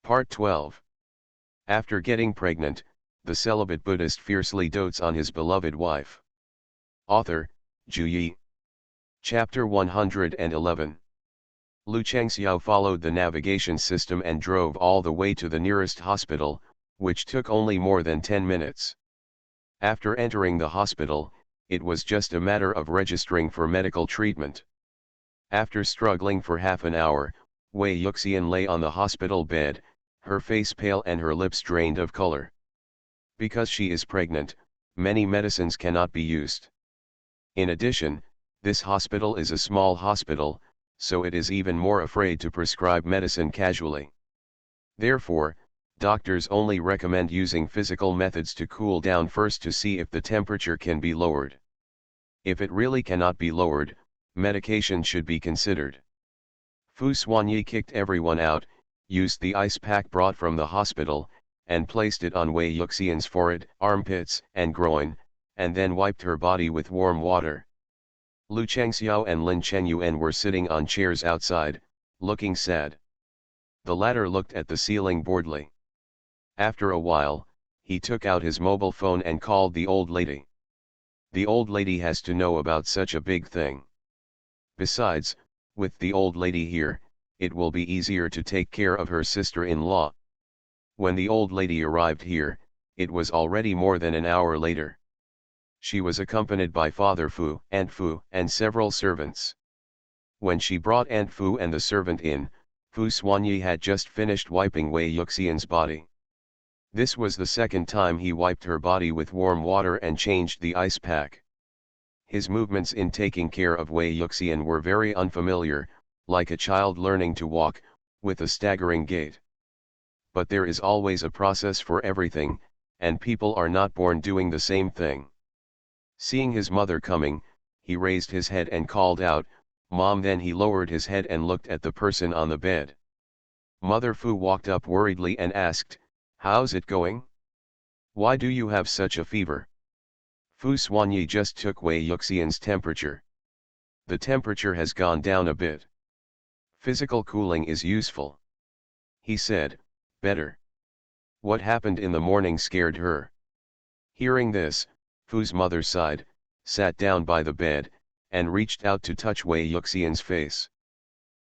Part 12. After getting pregnant, the celibate Buddhist fiercely dotes on his beloved wife. Author, Zhu Yi. Chapter 111. Lu Chengxiao followed the navigation system and drove all the way to the nearest hospital, which took only more than 10 minutes. After entering the hospital, it was just a matter of registering for medical treatment. After struggling for half an hour, Wei Yuxian lay on the hospital bed, her face pale and her lips drained of color. Because she is pregnant, many medicines cannot be used. In addition, this hospital is a small hospital, so it is even more afraid to prescribe medicine casually. Therefore, doctors only recommend using physical methods to cool down first to see if the temperature can be lowered. If it really cannot be lowered, medication should be considered. Fu Xuanyi kicked everyone out, used the ice pack brought from the hospital, and placed it on Wei Yuxian's forehead, armpits, and groin, and then wiped her body with warm water. Lu Chengxiao and Lin Chengyuan were sitting on chairs outside, looking sad. The latter looked at the ceiling boredly. After a while, he took out his mobile phone and called the old lady. The old lady has to know about such a big thing. Besides, with the old lady here, it will be easier to take care of her sister-in-law. When the old lady arrived here, it was already more than an hour later. She was accompanied by Father Fu, Aunt Fu, and several servants. When she brought Aunt Fu and the servant in, Fu Xuanyi had just finished wiping Wei Yuxian's body. This was the second time he wiped her body with warm water and changed the ice pack. His movements in taking care of Wei Yuxian were very unfamiliar, like a child learning to walk, with a staggering gait. But there is always a process for everything, and people are not born doing the same thing. Seeing his mother coming, he raised his head and called out, "Mom!" Then he lowered his head and looked at the person on the bed. Mother Fu walked up worriedly and asked, "How's it going? Why do you have such a fever?" Fu Xuanyi just took Wei Yuxian's temperature. The temperature has gone down a bit. Physical cooling is useful. He said, "Better." What happened in the morning scared her. Hearing this, Fu's mother sighed, sat down by the bed, and reached out to touch Wei Yuxian's face.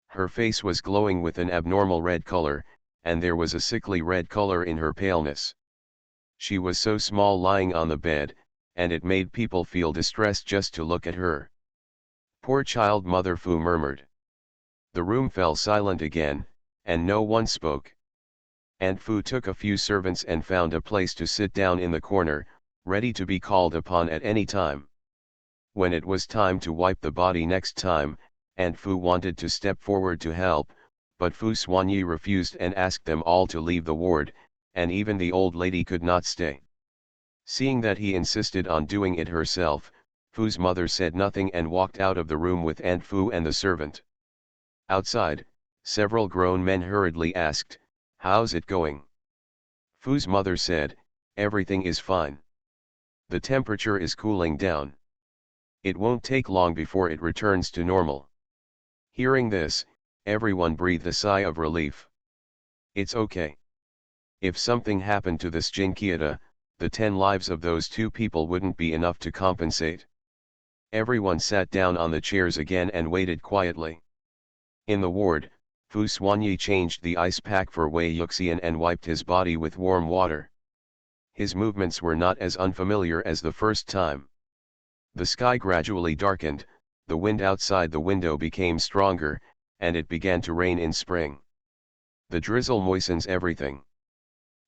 Her face was glowing with an abnormal red color, and there was a sickly red color in her paleness. She was so small lying on the bed, and it made people feel distressed just to look at her. "Poor child," Mother Fu murmured. The room fell silent again, and no one spoke. Aunt Fu took a few servants and found a place to sit down in the corner, ready to be called upon at any time. When it was time to wipe the body next time, Aunt Fu wanted to step forward to help, but Fu Xuanyi refused and asked them all to leave the ward, and even the old lady could not stay. Seeing that he insisted on doing it herself, Fu's mother said nothing and walked out of the room with Aunt Fu and the servant. Outside, several grown men hurriedly asked, "How's it going?" Fu's mother said, "Everything is fine. The temperature is cooling down. It won't take long before it returns to normal." Hearing this, everyone breathed a sigh of relief. It's okay. If something happened to this Jinkiata, the 10 lives of those 2 people wouldn't be enough to compensate. Everyone sat down on the chairs again and waited quietly. In the ward, Fu Xuanyi changed the ice pack for Wei Yuxian and wiped his body with warm water. His movements were not as unfamiliar as the first time. The sky gradually darkened, the wind outside the window became stronger, and it began to rain in spring. The drizzle moistens everything.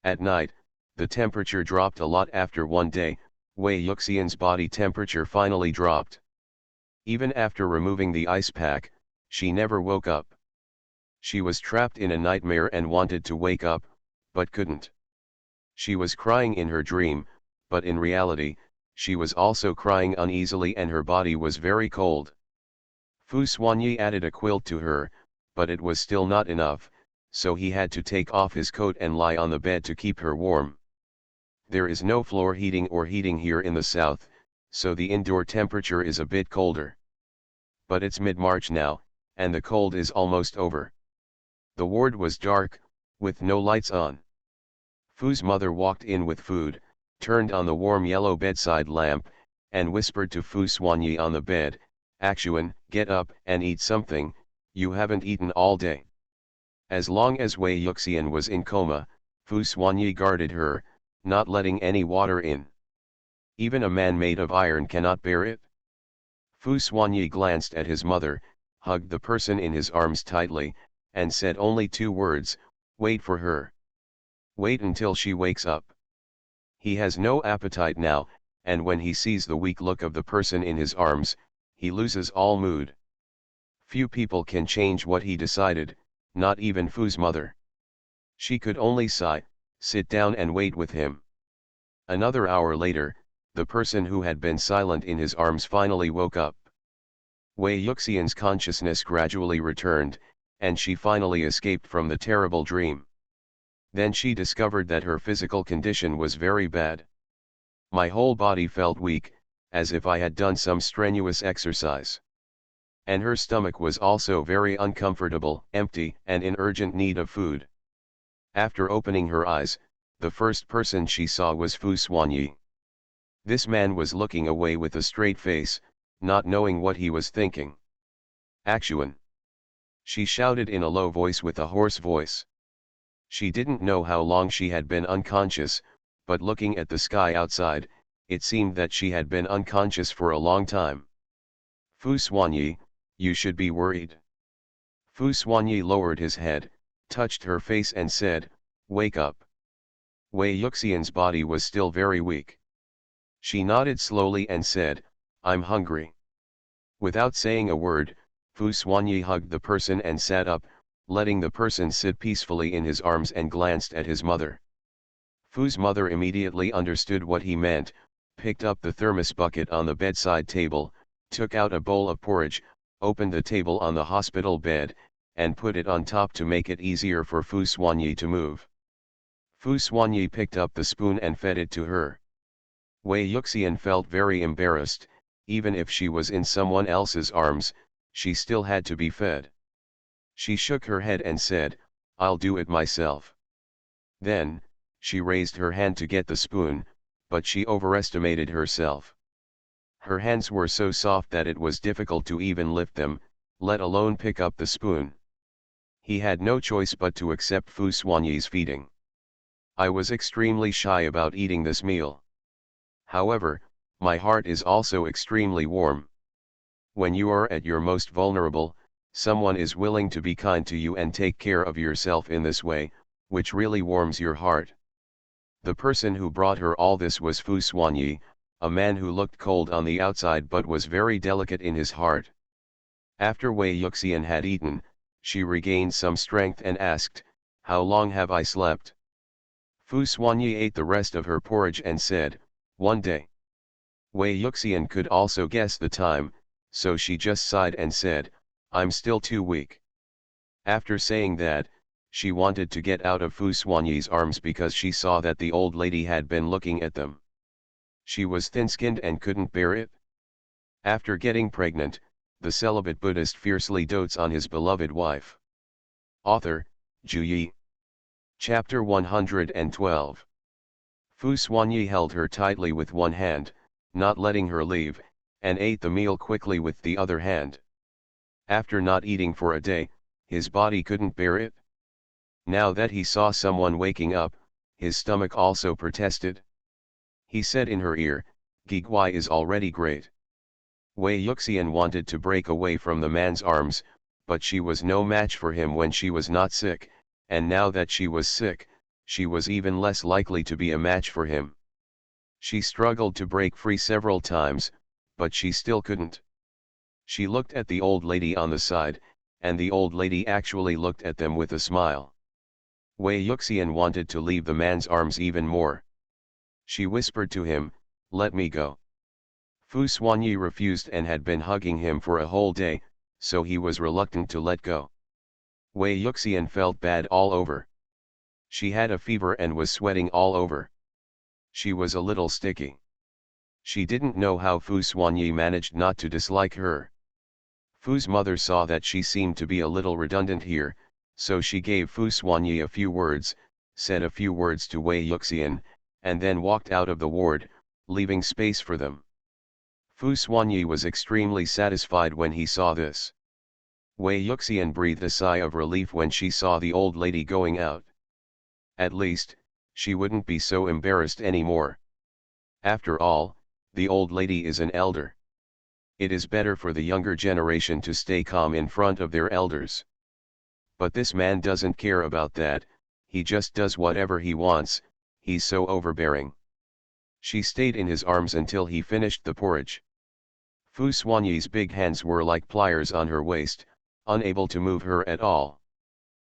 At night, the temperature dropped a lot. After one day, Wei Yuxian's body temperature finally dropped. Even after removing the ice pack, she never woke up. She was trapped in a nightmare and wanted to wake up, but couldn't. She was crying in her dream, but in reality, she was also crying uneasily and her body was very cold. Fu Xuanyi added a quilt to her, but it was still not enough, so he had to take off his coat and lie on the bed to keep her warm. There is no floor heating or heating here in the south, so the indoor temperature is a bit colder. But it's mid-March now, and the cold is almost over. The ward was dark, with no lights on. Fu's mother walked in with food, turned on the warm yellow bedside lamp, and whispered to Fu Xuanyi on the bed, "Actuan, get up and eat something, you haven't eaten all day." As long as Wei Yuxian was in coma, Fu Xuanyi guarded her, not letting any water in. Even a man made of iron cannot bear it. Fu Xuanyi glanced at his mother, hugged the person in his arms tightly, and said only 2 words, "Wait for her. Wait until she wakes up." He has no appetite now, and when he sees the weak look of the person in his arms, he loses all mood. Few people can change what he decided, not even Fu's mother. She could only sigh, sit down and wait with him. Another hour later, the person who had been silent in his arms finally woke up. Wei Yuxian's consciousness gradually returned, and she finally escaped from the terrible dream. Then she discovered that her physical condition was very bad. My whole body felt weak, as if I had done some strenuous exercise. And her stomach was also very uncomfortable, empty, and in urgent need of food. After opening her eyes, the first person she saw was Fu Xuanyi. This man was looking away with a straight face, not knowing what he was thinking. "Actuan!" she shouted in a low voice with a hoarse voice. She didn't know how long she had been unconscious, but looking at the sky outside, it seemed that she had been unconscious for a long time. "Fu Xuanyi, you should be worried." Fu Xuanyi lowered his head, touched her face and said, "Wake up." Wei Yuxian's body was still very weak. She nodded slowly and said, "I'm hungry." Without saying a word, Fu Xuanyi hugged the person and sat up, letting the person sit peacefully in his arms and glanced at his mother. Fu's mother immediately understood what he meant, picked up the thermos bucket on the bedside table, took out a bowl of porridge, opened the table on the hospital bed, and put it on top to make it easier for Fu Xuanyi to move. Fu Xuanyi picked up the spoon and fed it to her. Wei Yuxian felt very embarrassed, even if she was in someone else's arms, she still had to be fed. She shook her head and said, "I'll do it myself." Then, she raised her hand to get the spoon, but she overestimated herself. Her hands were so soft that it was difficult to even lift them, let alone pick up the spoon. He had no choice but to accept Fu Xuanyi's feeding. I was extremely shy about eating this meal. However, my heart is also extremely warm. When you are at your most vulnerable, someone is willing to be kind to you and take care of yourself in this way, which really warms your heart. The person who brought her all this was Fu Xuanyi, a man who looked cold on the outside but was very delicate in his heart. After Wei Yuxian had eaten, she regained some strength and asked, "How long have I slept?" Fu Xuanyi ate the rest of her porridge and said, "1 day." Wei Yuxian could also guess the time, so she just sighed and said, "I'm still too weak." After saying that, she wanted to get out of Fu Xuanyi's arms because she saw that the old lady had been looking at them. She was thin-skinned and couldn't bear it. After getting pregnant, the celibate Buddhist fiercely dotes on his beloved wife. Author, Zhu Yi. Chapter 112. Fu Xuanyi held her tightly with one hand, not letting her leave, and ate the meal quickly with the other hand. After not eating for a day, his body couldn't bear it. Now that he saw someone waking up, his stomach also protested. He said in her ear, "Giguai is already great." Wei Yuxian wanted to break away from the man's arms, but she was no match for him when she was not sick, and now that she was sick, she was even less likely to be a match for him. She struggled to break free several times, but she still couldn't. She looked at the old lady on the side, and the old lady actually looked at them with a smile. Wei Yuxian wanted to leave the man's arms even more. She whispered to him, "Let me go." Fu Xuanyi refused and had been hugging him for a whole day, so he was reluctant to let go. Wei Yuxian felt bad all over. She had a fever and was sweating all over. She was a little sticky. She didn't know how Fu Xuanyi managed not to dislike her. Fu's mother saw that she seemed to be a little redundant here, So she gave Fu Xuanyi a few words, said a few words to Wei Yuxian, and then walked out of the ward, leaving space for them. Fu Xuanyi was extremely satisfied when he saw this. Wei Yuxian breathed a sigh of relief when she saw the old lady going out. At least, she wouldn't be so embarrassed anymore. After all, the old lady is an elder. It is better for the younger generation to stay calm in front of their elders. But this man doesn't care about that, he just does whatever he wants, he's so overbearing. She stayed in his arms until he finished the porridge. Fu Xuanyi's big hands were like pliers on her waist, unable to move her at all.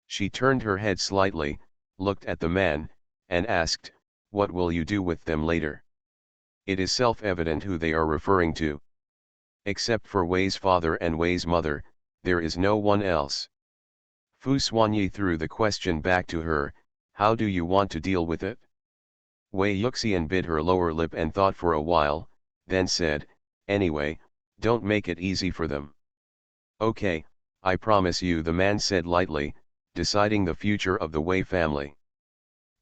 She turned her head slightly, looked at the man, and asked, "What will you do with them later?" It is self-evident who they are referring to. Except for Wei's father and Wei's mother, there is no one else. Fu Xuanyi threw the question back to her, "How do you want to deal with it?" Wei Yuxian bit her lower lip and thought for a while, then said, "Anyway, don't make it easy for them." "Okay, I promise you," the man said lightly, deciding the future of the Wei family.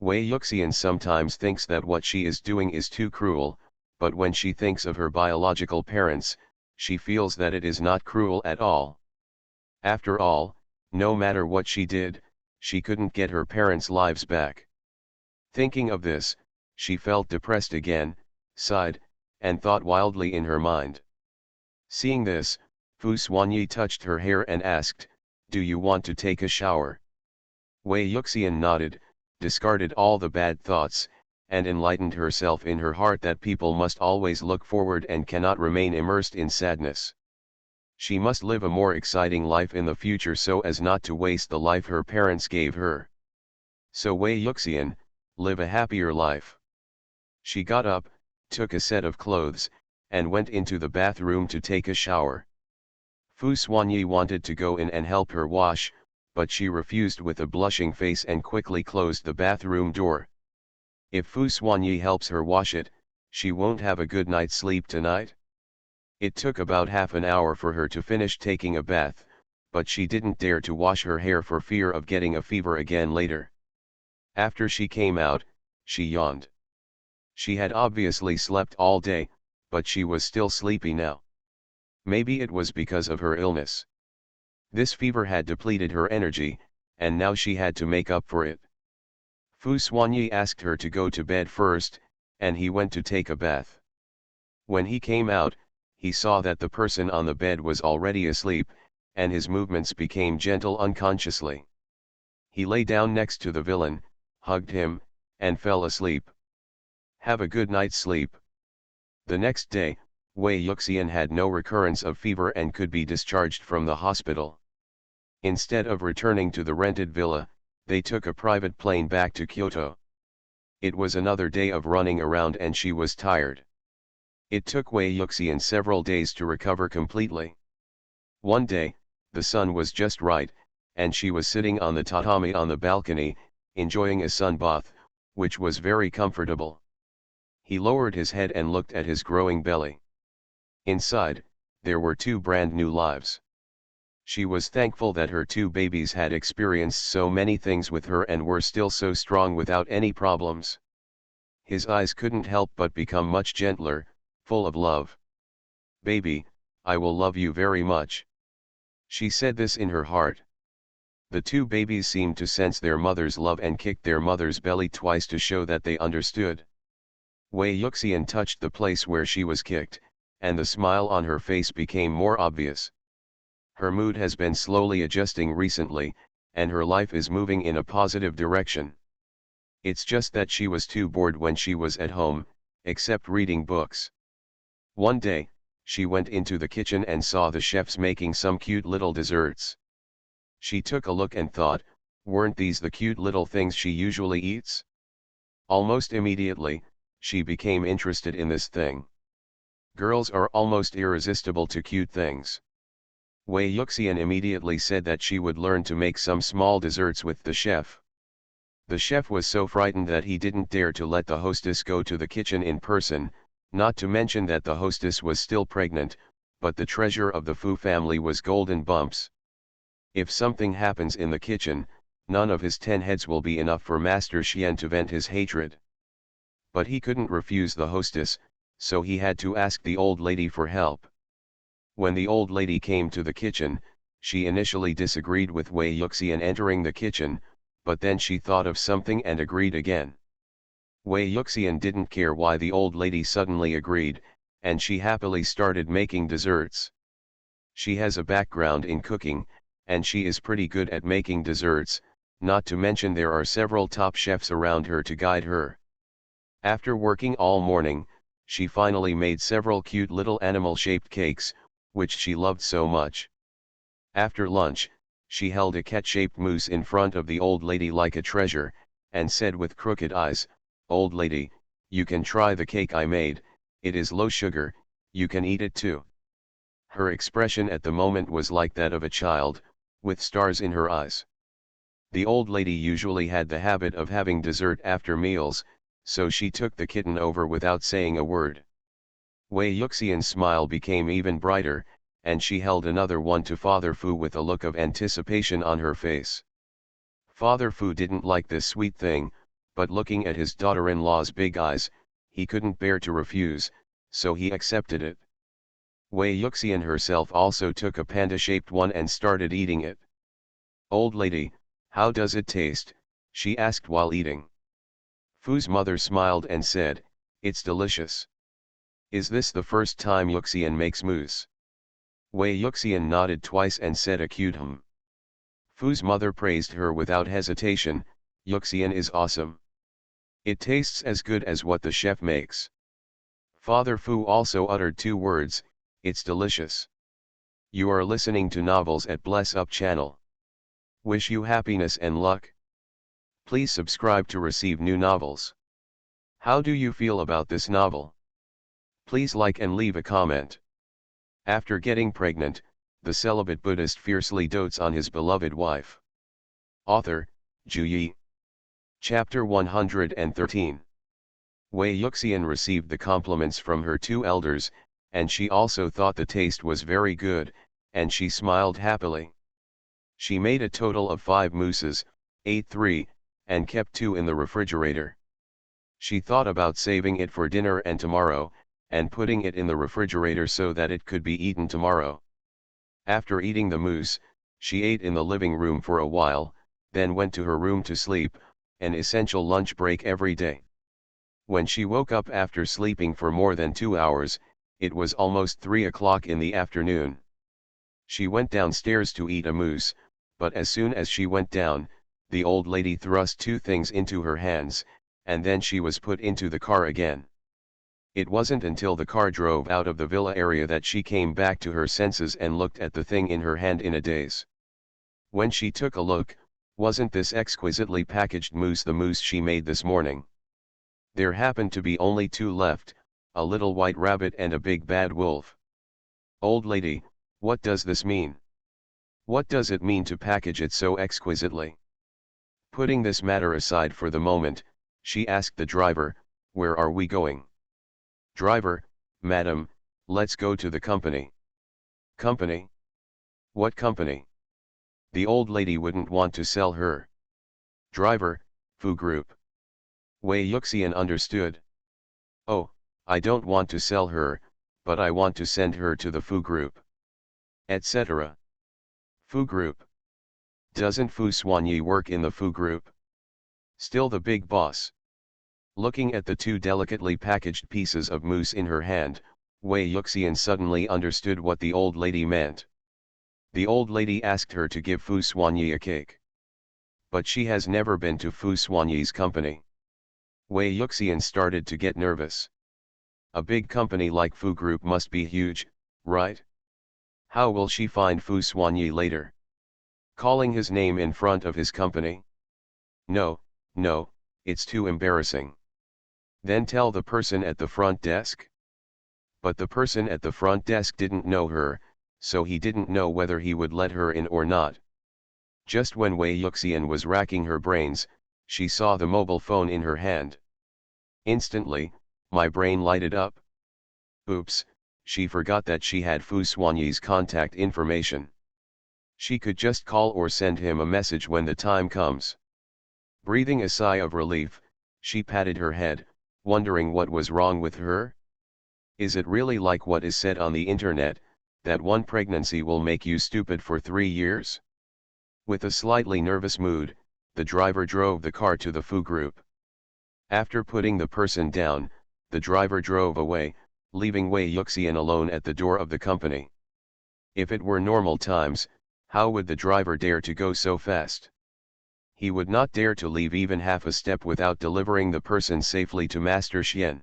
Wei Yuxian sometimes thinks that what she is doing is too cruel, but when she thinks of her biological parents, she feels that it is not cruel at all. After all, no matter what she did, she couldn't get her parents' lives back. Thinking of this, she felt depressed again, sighed, and thought wildly in her mind. Seeing this, Fu Xuanyi touched her hair and asked, "Do you want to take a shower?" Wei Yuxian nodded, discarded all the bad thoughts, and enlightened herself in her heart that people must always look forward and cannot remain immersed in sadness. She must live a more exciting life in the future so as not to waste the life her parents gave her. So Wei Yuxian, live a happier life. She got up, took a set of clothes, and went into the bathroom to take a shower. Fu Xuanyi wanted to go in and help her wash, but she refused with a blushing face and quickly closed the bathroom door. If Fu Xuanyi helps her wash it, she won't have a good night's sleep tonight. It took about half an hour for her to finish taking a bath, but she didn't dare to wash her hair for fear of getting a fever again later. After she came out, she yawned. She had obviously slept all day, but she was still sleepy now. Maybe it was because of her illness. This fever had depleted her energy, and now she had to make up for it. Fu Xuanyi asked her to go to bed first, and he went to take a bath. When he came out, he saw that the person on the bed was already asleep, and his movements became gentle unconsciously. He lay down next to the villain, hugged him, and fell asleep. Have a good night's sleep. The next day, Wei Yuxian had no recurrence of fever and could be discharged from the hospital. Instead of returning to the rented villa, they took a private plane back to Kyoto. It was another day of running around and she was tired. It took Wei Yuxian several days to recover completely. One day, the sun was just right, and she was sitting on the tatami on the balcony, enjoying a sun bath, which was very comfortable. He lowered his head and looked at his growing belly. Inside, there were two brand new lives. She was thankful that her two babies had experienced so many things with her and were still so strong without any problems. His eyes couldn't help but become much gentler, full of love. "Baby, I will love you very much." She said this in her heart. The two babies seemed to sense their mother's love and kicked their mother's belly twice to show that they understood. Wei Yuxian touched the place where she was kicked, and the smile on her face became more obvious. Her mood has been slowly adjusting recently, and her life is moving in a positive direction. It's just that she was too bored when she was at home, except reading books. One day, she went into the kitchen and saw the chefs making some cute little desserts. She took a look and thought, weren't these the cute little things she usually eats? Almost immediately, she became interested in this thing. Girls are almost irresistible to cute things. Wei Yuxian immediately said that she would learn to make some small desserts with the chef. The chef was so frightened that he didn't dare to let the hostess go to the kitchen in person, not to mention that the hostess was still pregnant, but the treasure of the Fu family was Golden Bumps. If something happens in the kitchen, none of his 10 heads will be enough for Master Xian to vent his hatred. But he couldn't refuse the hostess, so he had to ask the old lady for help. When the old lady came to the kitchen, she initially disagreed with Wei Yuxian entering the kitchen, but then she thought of something and agreed again. Wei Yuxian didn't care why the old lady suddenly agreed, and she happily started making desserts. She has a background in cooking, and she is pretty good at making desserts, not to mention there are several top chefs around her to guide her. After working all morning, she finally made several cute little animal-shaped cakes, which she loved so much. After lunch, she held a cat-shaped mousse in front of the old lady like a treasure, and said with crooked eyes, "Old lady, you can try the cake I made, it is low sugar, you can eat it too." Her expression at the moment was like that of a child, with stars in her eyes. The old lady usually had the habit of having dessert after meals, so she took the kitten over without saying a word. Wei Yuxian's smile became even brighter, and she held another one to Father Fu with a look of anticipation on her face. Father Fu didn't like this sweet thing, but looking at his daughter-in-law's big eyes, he couldn't bear to refuse, so he accepted it. Wei Yuxian herself also took a panda-shaped one and started eating it. "Old lady, how does it taste?" she asked while eating. Fu's mother smiled and said, "It's delicious." "Is this the first time Yuxian makes mousse?" Wei Yuxian nodded twice and said a cute hum. Fu's mother praised her without hesitation, "Yuxian is awesome. It tastes as good as what the chef makes." Father Fu also uttered 2 words, "It's delicious." You are listening to Novels at Bless Up channel. Wish you happiness and luck. Please subscribe to receive new novels. How do you feel about this novel? Please like and leave a comment. After getting pregnant, the celibate Buddhist fiercely dotes on his beloved wife. Author, Zhu Yi. Chapter 113. Wei Yuxian received the compliments from her 2 elders, and she also thought the taste was very good, and she smiled happily. She made a total of 5 mousses, ate 3, and kept 2 in the refrigerator. She thought about saving it for dinner and tomorrow, and putting it in the refrigerator so that it could be eaten tomorrow. After eating the mousse, she ate in the living room for a while, then went to her room to sleep, an essential lunch break every day. When she woke up after sleeping for more than 2 hours, it was almost 3 o'clock in the afternoon. She went downstairs to eat a mousse, but as soon as she went down, the old lady thrust 2 things into her hands, and then she was put into the car again. It wasn't until the car drove out of the villa area that she came back to her senses and looked at the thing in her hand in a daze. When she took a look, wasn't this exquisitely packaged mousse the mousse she made this morning? There happened to be only 2 left, a little white rabbit and a big bad wolf. "Old lady, what does this mean? What does it mean to package it so exquisitely?" Putting this matter aside for the moment, she asked the driver, "Where are we going?" "Driver, madam, let's go to the company." "Company? What company?" The old lady wouldn't want to sell her. "Driver, Fu Group." Wei Yuxian understood. "Oh, I don't want to sell her, but I want to send her to the Fu Group. Etc. Fu Group. Doesn't Fu Xuanyi work in the Fu Group? Still the big boss?" Looking at the 2 delicately packaged pieces of mousse in her hand, Wei Yuxian suddenly understood what the old lady meant. The old lady asked her to give Fu Xuanyi a cake. But she has never been to Fu Xuanyi's company. Wei Yuxian started to get nervous. A big company like Fu Group must be huge, right? How will she find Fu Xuanyi later? Calling his name in front of his company? No, it's too embarrassing. Then tell the person at the front desk? But the person at the front desk didn't know her, so he didn't know whether he would let her in or not. Just when Wei Yuxian was racking her brains, she saw the mobile phone in her hand. Instantly, my brain lighted up. Oops, she forgot that she had Fu Xuanyi's contact information. She could just call or send him a message when the time comes. Breathing a sigh of relief, she patted her head, wondering what was wrong with her. Is it really like what is said on the internet, that one pregnancy will make you stupid for 3 years? With a slightly nervous mood, the driver drove the car to the Fu group. After putting the person down, the driver drove away, leaving Wei Yuxian alone at the door of the company. If it were normal times, how would the driver dare to go so fast? He would not dare to leave even half a step without delivering the person safely to Master Xian.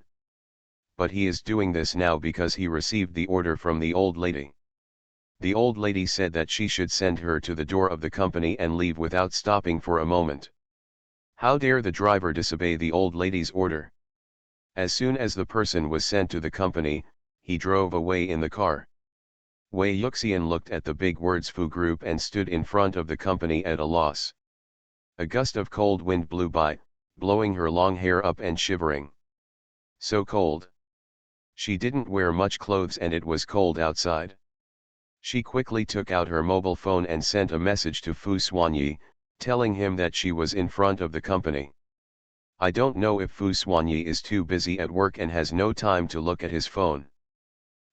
But he is doing this now because he received the order from the old lady. The old lady said that she should send her to the door of the company and leave without stopping for a moment. How dare the driver disobey the old lady's order? As soon as the person was sent to the company, he drove away in the car. Wei Yuxian looked at the big words Fu Group and stood in front of the company at a loss. A gust of cold wind blew by, blowing her long hair up and shivering. So cold. She didn't wear much clothes and it was cold outside. She quickly took out her mobile phone and sent a message to Fu Xuanyi, telling him that she was in front of the company. I don't know if Fu Xuanyi is too busy at work and has no time to look at his phone.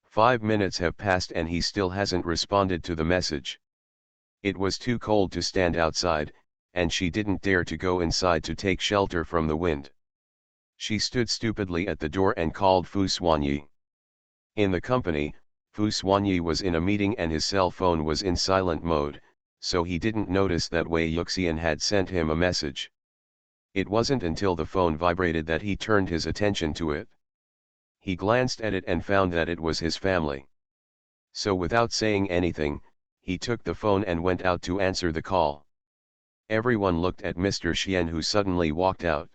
5 minutes have passed and he still hasn't responded to the message. It was too cold to stand outside, and she didn't dare to go inside to take shelter from the wind. She stood stupidly at the door and called Fu Xuanyi. In the company, Fu Xuanyi was in a meeting and his cell phone was in silent mode, so he didn't notice that Wei Yuxian had sent him a message. It wasn't until the phone vibrated that he turned his attention to it. He glanced at it and found that it was his family. So without saying anything, he took the phone and went out to answer the call. Everyone looked at Mr. Xian, who suddenly walked out.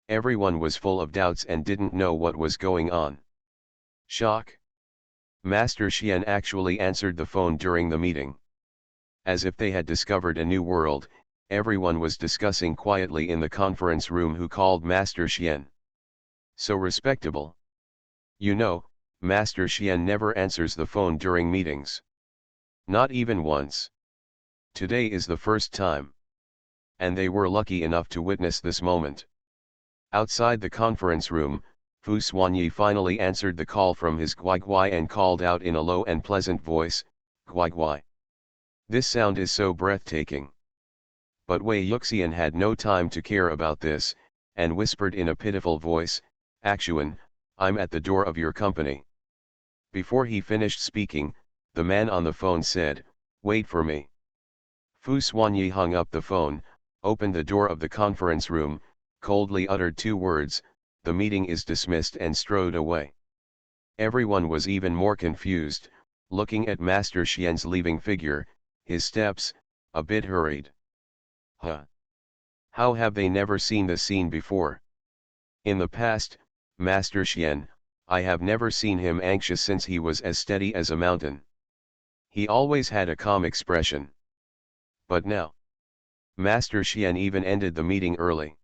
Everyone was full of doubts and didn't know what was going on. Shock. Master Xian actually answered the phone during the meeting. As if they had discovered a new world, everyone was discussing quietly in the conference room who called Master Xian. So respectable. You know, Master Xian never answers the phone during meetings. Not even once. Today is the first time. And they were lucky enough to witness this moment. Outside the conference room, Fu Xuanyi finally answered the call from his guai and called out in a low and pleasant voice, "Guai." This sound is so breathtaking. But Wei Yuxian had no time to care about this, and whispered in a pitiful voice, "Actuan, I'm at the door of your company." Before he finished speaking, the man on the phone said, "Wait for me." Fu Xuanyi hung up the phone, opened the door of the conference room, coldly uttered 2 words, "The meeting is dismissed," and strode away. Everyone was even more confused, looking at Master Xian's leaving figure, his steps, a bit hurried. Huh? How have they never seen the scene before? In the past, Master Xian, I have never seen him anxious since he was as steady as a mountain. He always had a calm expression. But now, Master Xian even ended the meeting early.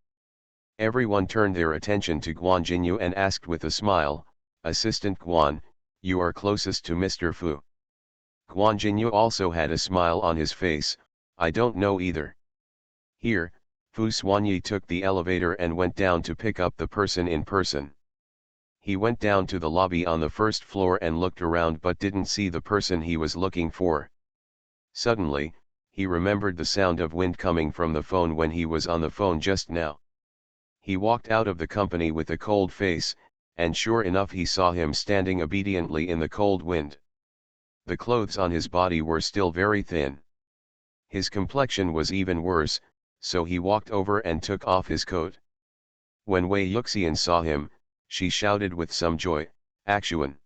Everyone turned their attention to Guan Jinyu and asked with a smile, "Assistant Guan, you are closest to Mr. Fu." Guan Jinyu also had a smile on his face, "I don't know either." Here, Fu Xuanyi took the elevator and went down to pick up the person in person. He went down to the lobby on the first floor and looked around but didn't see the person he was looking for. Suddenly, he remembered the sound of wind coming from the phone when he was on the phone just now. He walked out of the company with a cold face, and sure enough he saw him standing obediently in the cold wind. The clothes on his body were still very thin. His complexion was even worse, so he walked over and took off his coat. When Wei Yuxian saw him, she shouted with some joy, "Actuan."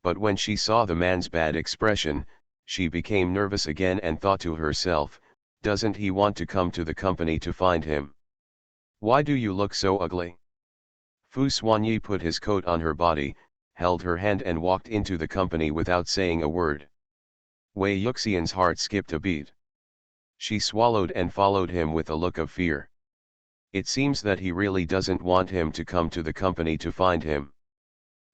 But when she saw the man's bad expression, she became nervous again and thought to herself, "Doesn't he want to come to the company to find him? Why do you look so ugly?" Fu Xuanyi put his coat on her body, held her hand and walked into the company without saying a word. Wei Yuxian's heart skipped a beat. She swallowed and followed him with a look of fear. It seems that he really doesn't want him to come to the company to find him.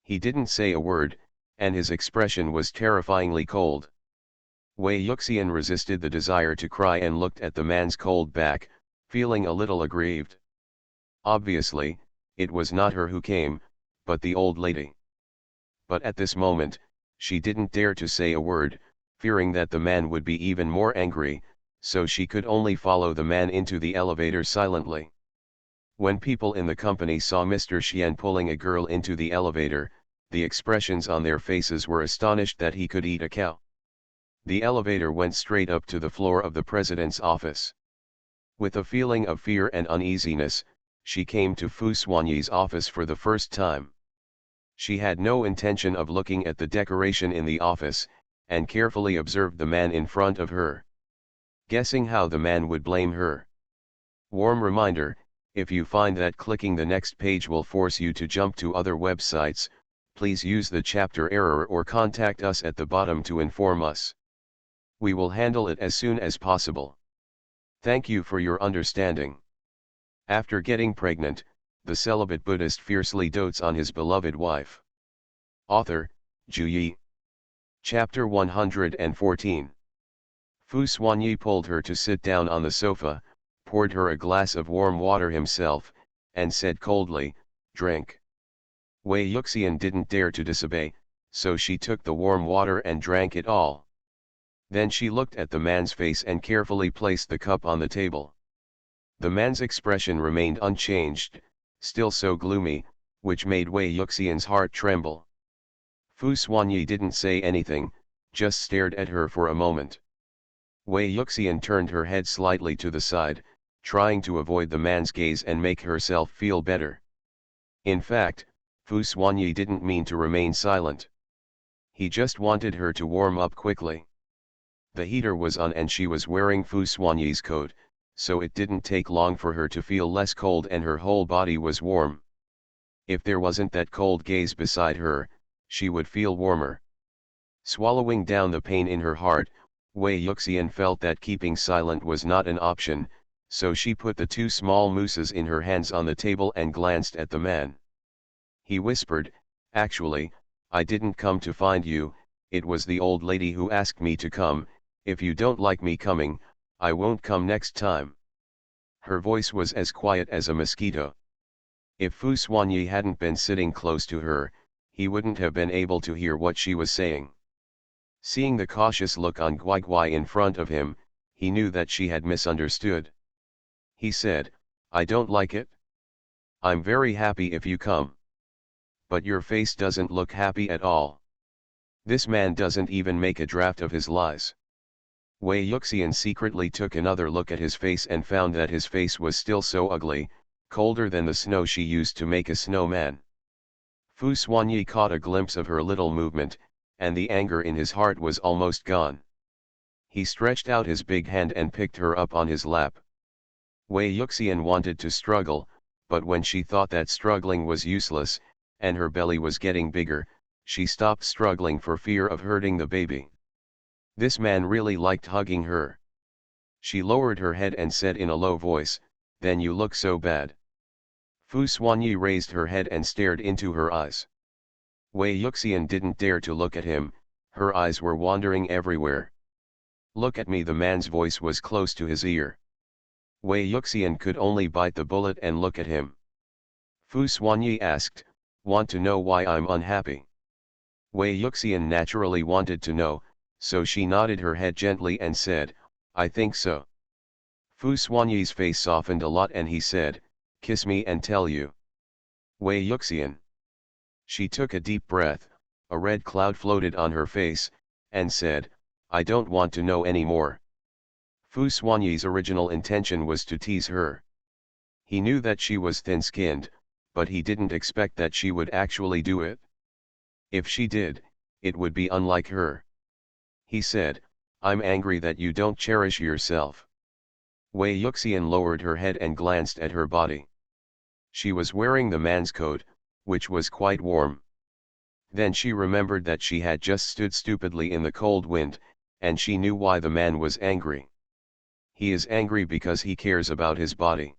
He didn't say a word, and his expression was terrifyingly cold. Wei Yuxian resisted the desire to cry and looked at the man's cold back, feeling a little aggrieved. Obviously, it was not her who came, but the old lady. But at this moment, she didn't dare to say a word, fearing that the man would be even more angry, so she could only follow the man into the elevator silently. When people in the company saw Mr. Xian pulling a girl into the elevator, the expressions on their faces were astonished that he could eat a cow. The elevator went straight up to the floor of the president's office. With a feeling of fear and uneasiness, she came to Fu Xuanyi's office for the first time. She had no intention of looking at the decoration in the office, and carefully observed the man in front of her, guessing how the man would blame her. Warm reminder: if you find that clicking the next page will force you to jump to other websites, please use the chapter error or contact us at the bottom to inform us. We will handle it as soon as possible. Thank you for your understanding. After getting pregnant, the celibate Buddhist fiercely dotes on his beloved wife. Author, Zhu Yi. Chapter 114. Fu Xuanyi pulled her to sit down on the sofa, poured her a glass of warm water himself, and said coldly, "Drink." Wei Yuxian didn't dare to disobey, so she took the warm water and drank it all. Then she looked at the man's face and carefully placed the cup on the table. The man's expression remained unchanged, still so gloomy, which made Wei Yuxian's heart tremble. Fu Xuanyi didn't say anything, just stared at her for a moment. Wei Yuxian turned her head slightly to the side, trying to avoid the man's gaze and make herself feel better. In fact, Fu Xuanyi didn't mean to remain silent. He just wanted her to warm up quickly. The heater was on and she was wearing Fu Xuanyi's coat, so it didn't take long for her to feel less cold and her whole body was warm. If there wasn't that cold gaze beside her, she would feel warmer. Swallowing down the pain in her heart, Wei Yuxian felt that keeping silent was not an option, so she put the two small mousses in her hands on the table and glanced at the man. He whispered, "Actually, I didn't come to find you, it was the old lady who asked me to come. If you don't like me coming, I won't come next time." Her voice was as quiet as a mosquito. If Fu Xuanyi hadn't been sitting close to her, he wouldn't have been able to hear what she was saying. Seeing the cautious look on Guai Guai in front of him, he knew that she had misunderstood. He said, "I don't like it. I'm very happy if you come. But your face doesn't look happy at all. This man doesn't even make a draft of his lies." Wei Yuxian secretly took another look at his face and found that his face was still so ugly, colder than the snow she used to make a snowman. Fu Xuanyi caught a glimpse of her little movement, and the anger in his heart was almost gone. He stretched out his big hand and picked her up on his lap. Wei Yuxian wanted to struggle, but when she thought that struggling was useless, and her belly was getting bigger, she stopped struggling for fear of hurting the baby. This man really liked hugging her. She lowered her head and said in a low voice, "Then you look so bad." Fu Xuanyi raised her head and stared into her eyes. Wei Yuxian didn't dare to look at him, her eyes were wandering everywhere. "Look at me," the man's voice was close to his ear. Wei Yuxian could only bite the bullet and look at him. Fu Xuanyi asked, "Want to know why I'm unhappy?" Wei Yuxian naturally wanted to know, so she nodded her head gently and said, "I think so." Fu Xuanyi's face softened a lot and he said, "Kiss me and tell you." Wei Yuxian. She took a deep breath, a red cloud floated on her face, and said, "I don't want to know any more." Fu Xuanyi's original intention was to tease her. He knew that she was thin-skinned, but he didn't expect that she would actually do it. If she did, it would be unlike her. He said, "I'm angry that you don't cherish yourself." Wei Yuxian lowered her head and glanced at her body. She was wearing the man's coat, which was quite warm. Then she remembered that she had just stood stupidly in the cold wind, and she knew why the man was angry. He is angry because he cares about his body.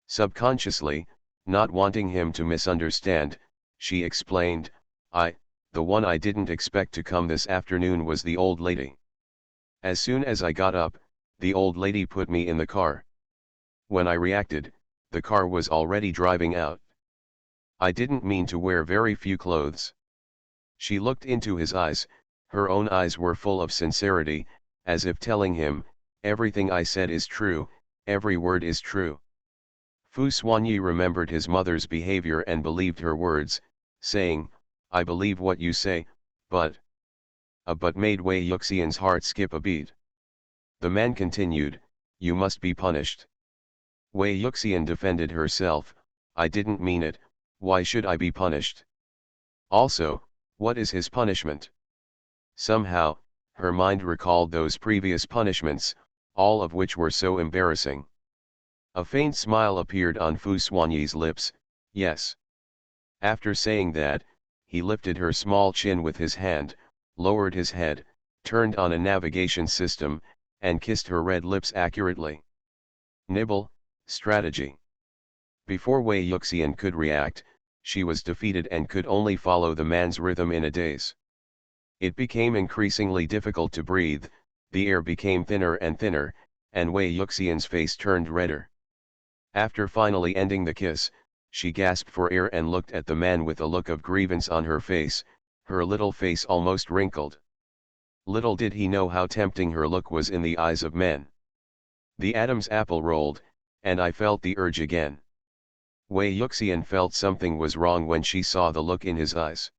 Subconsciously, not wanting him to misunderstand, she explained, the one I didn't expect to come this afternoon was the old lady." As soon as I got up, the old lady put me in the car. When I reacted, the car was already driving out. I didn't mean to wear very few clothes. She looked into his eyes, her own eyes were full of sincerity, as if telling him, everything I said is true, every word is true. Fu Xuanyi remembered his mother's behavior and believed her words, saying, I believe what you say, but... A but made Wei Yuxian's heart skip a beat. The man continued, you must be punished. Wei Yuxian defended herself, I didn't mean it, why should I be punished? Also, what is his punishment? Somehow, her mind recalled those previous punishments, all of which were so embarrassing. A faint smile appeared on Fu Xuanyi's lips, yes. After saying that, he lifted her small chin with his hand, lowered his head, turned on a navigation system, and kissed her red lips accurately. Nibble, strategy. Before Wei Yuxian could react, she was defeated and could only follow the man's rhythm in a daze. It became increasingly difficult to breathe, the air became thinner and thinner, and Wei Yuxian's face turned redder. After finally ending the kiss, she gasped for air and looked at the man with a look of grievance on her face, her little face almost wrinkled. Little did he know how tempting her look was in the eyes of men. The Adam's apple rolled, and I felt the urge again. Wei Yuxian felt something was wrong when she saw the look in his eyes.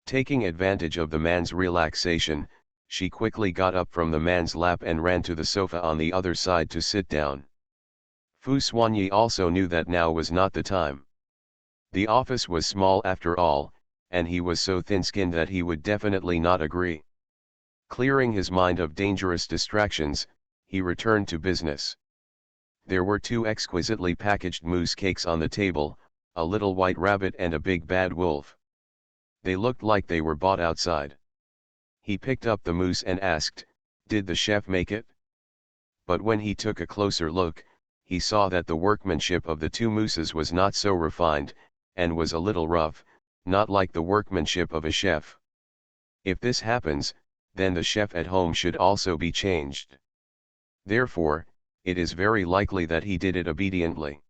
Taking advantage of the man's relaxation, she quickly got up from the man's lap and ran to the sofa on the other side to sit down. Fu Xuanyi also knew that now was not the time. The office was small after all, and he was so thin-skinned that he would definitely not agree. Clearing his mind of dangerous distractions, he returned to business. There were 2 exquisitely packaged mousse cakes on the table, a little white rabbit and a big bad wolf. They looked like they were bought outside. He picked up the mousse and asked, did the chef make it? But when he took a closer look, he saw that the workmanship of the 2 mousses was not so refined, and was a little rough, not like the workmanship of a chef. If this happens, then the chef at home should also be changed. Therefore, it is very likely that he did it obediently.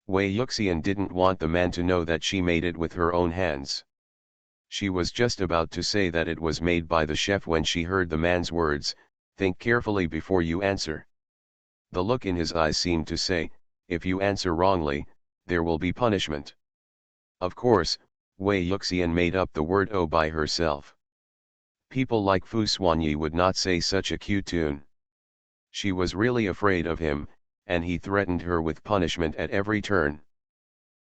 Wei Yuxian didn't want the man to know that she made it with her own hands. She was just about to say that it was made by the chef when she heard the man's words, think carefully before you answer. The look in his eyes seemed to say, if you answer wrongly, there will be punishment. Of course, Wei Yuxian made up the word "oh" by herself. People like Fu Xuanyi would not say such a cute tune. She was really afraid of him, and he threatened her with punishment at every turn.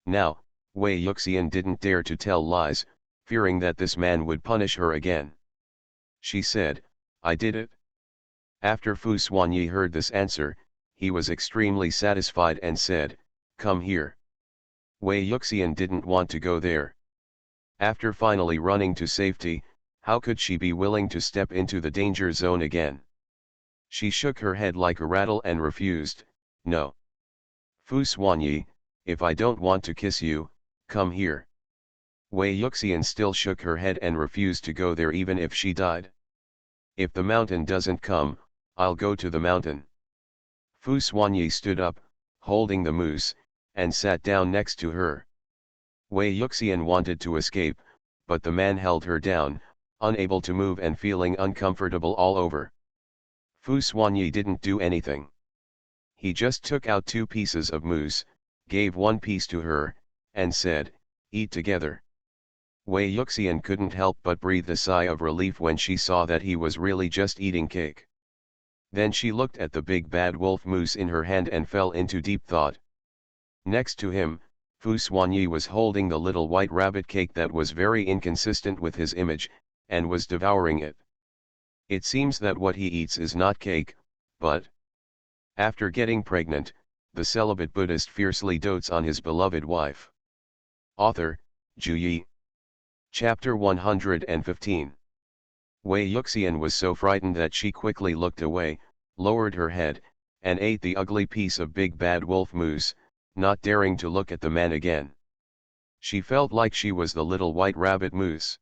Now, Wei Yuxian didn't dare to tell lies, fearing that this man would punish her again. She said, I did it. After Fu Xuanyi heard this answer, he was extremely satisfied and said, come here. Wei Yuxian didn't want to go there. After finally running to safety, how could she be willing to step into the danger zone again? She shook her head like a rattle and refused, no. Fu Xuanyi, if I don't want to kiss you, come here. Wei Yuxian still shook her head and refused to go there even if she died. If the mountain doesn't come, I'll go to the mountain. Fu Xuanyi stood up, holding the mousse, and sat down next to her. Wei Yuxian wanted to escape, but the man held her down, unable to move and feeling uncomfortable all over. Fu Xuanyi didn't do anything. He just took out 2 pieces of mousse, gave 1 piece to her, and said, eat together. Wei Yuxian couldn't help but breathe a sigh of relief when she saw that he was really just eating cake. Then she looked at the big bad wolf mousse in her hand and fell into deep thought. Next to him, Fu Xuanyi was holding the little white rabbit cake that was very inconsistent with his image, and was devouring it. It seems that what he eats is not cake, but... After getting pregnant, the celibate Buddhist fiercely dotes on his beloved wife. Author, Zhu Yi. Chapter 115. Wei Yuxian was so frightened that she quickly looked away, lowered her head, and ate the ugly piece of big bad wolf mousse, not daring to look at the man again. She felt like she was the little white rabbit mousse.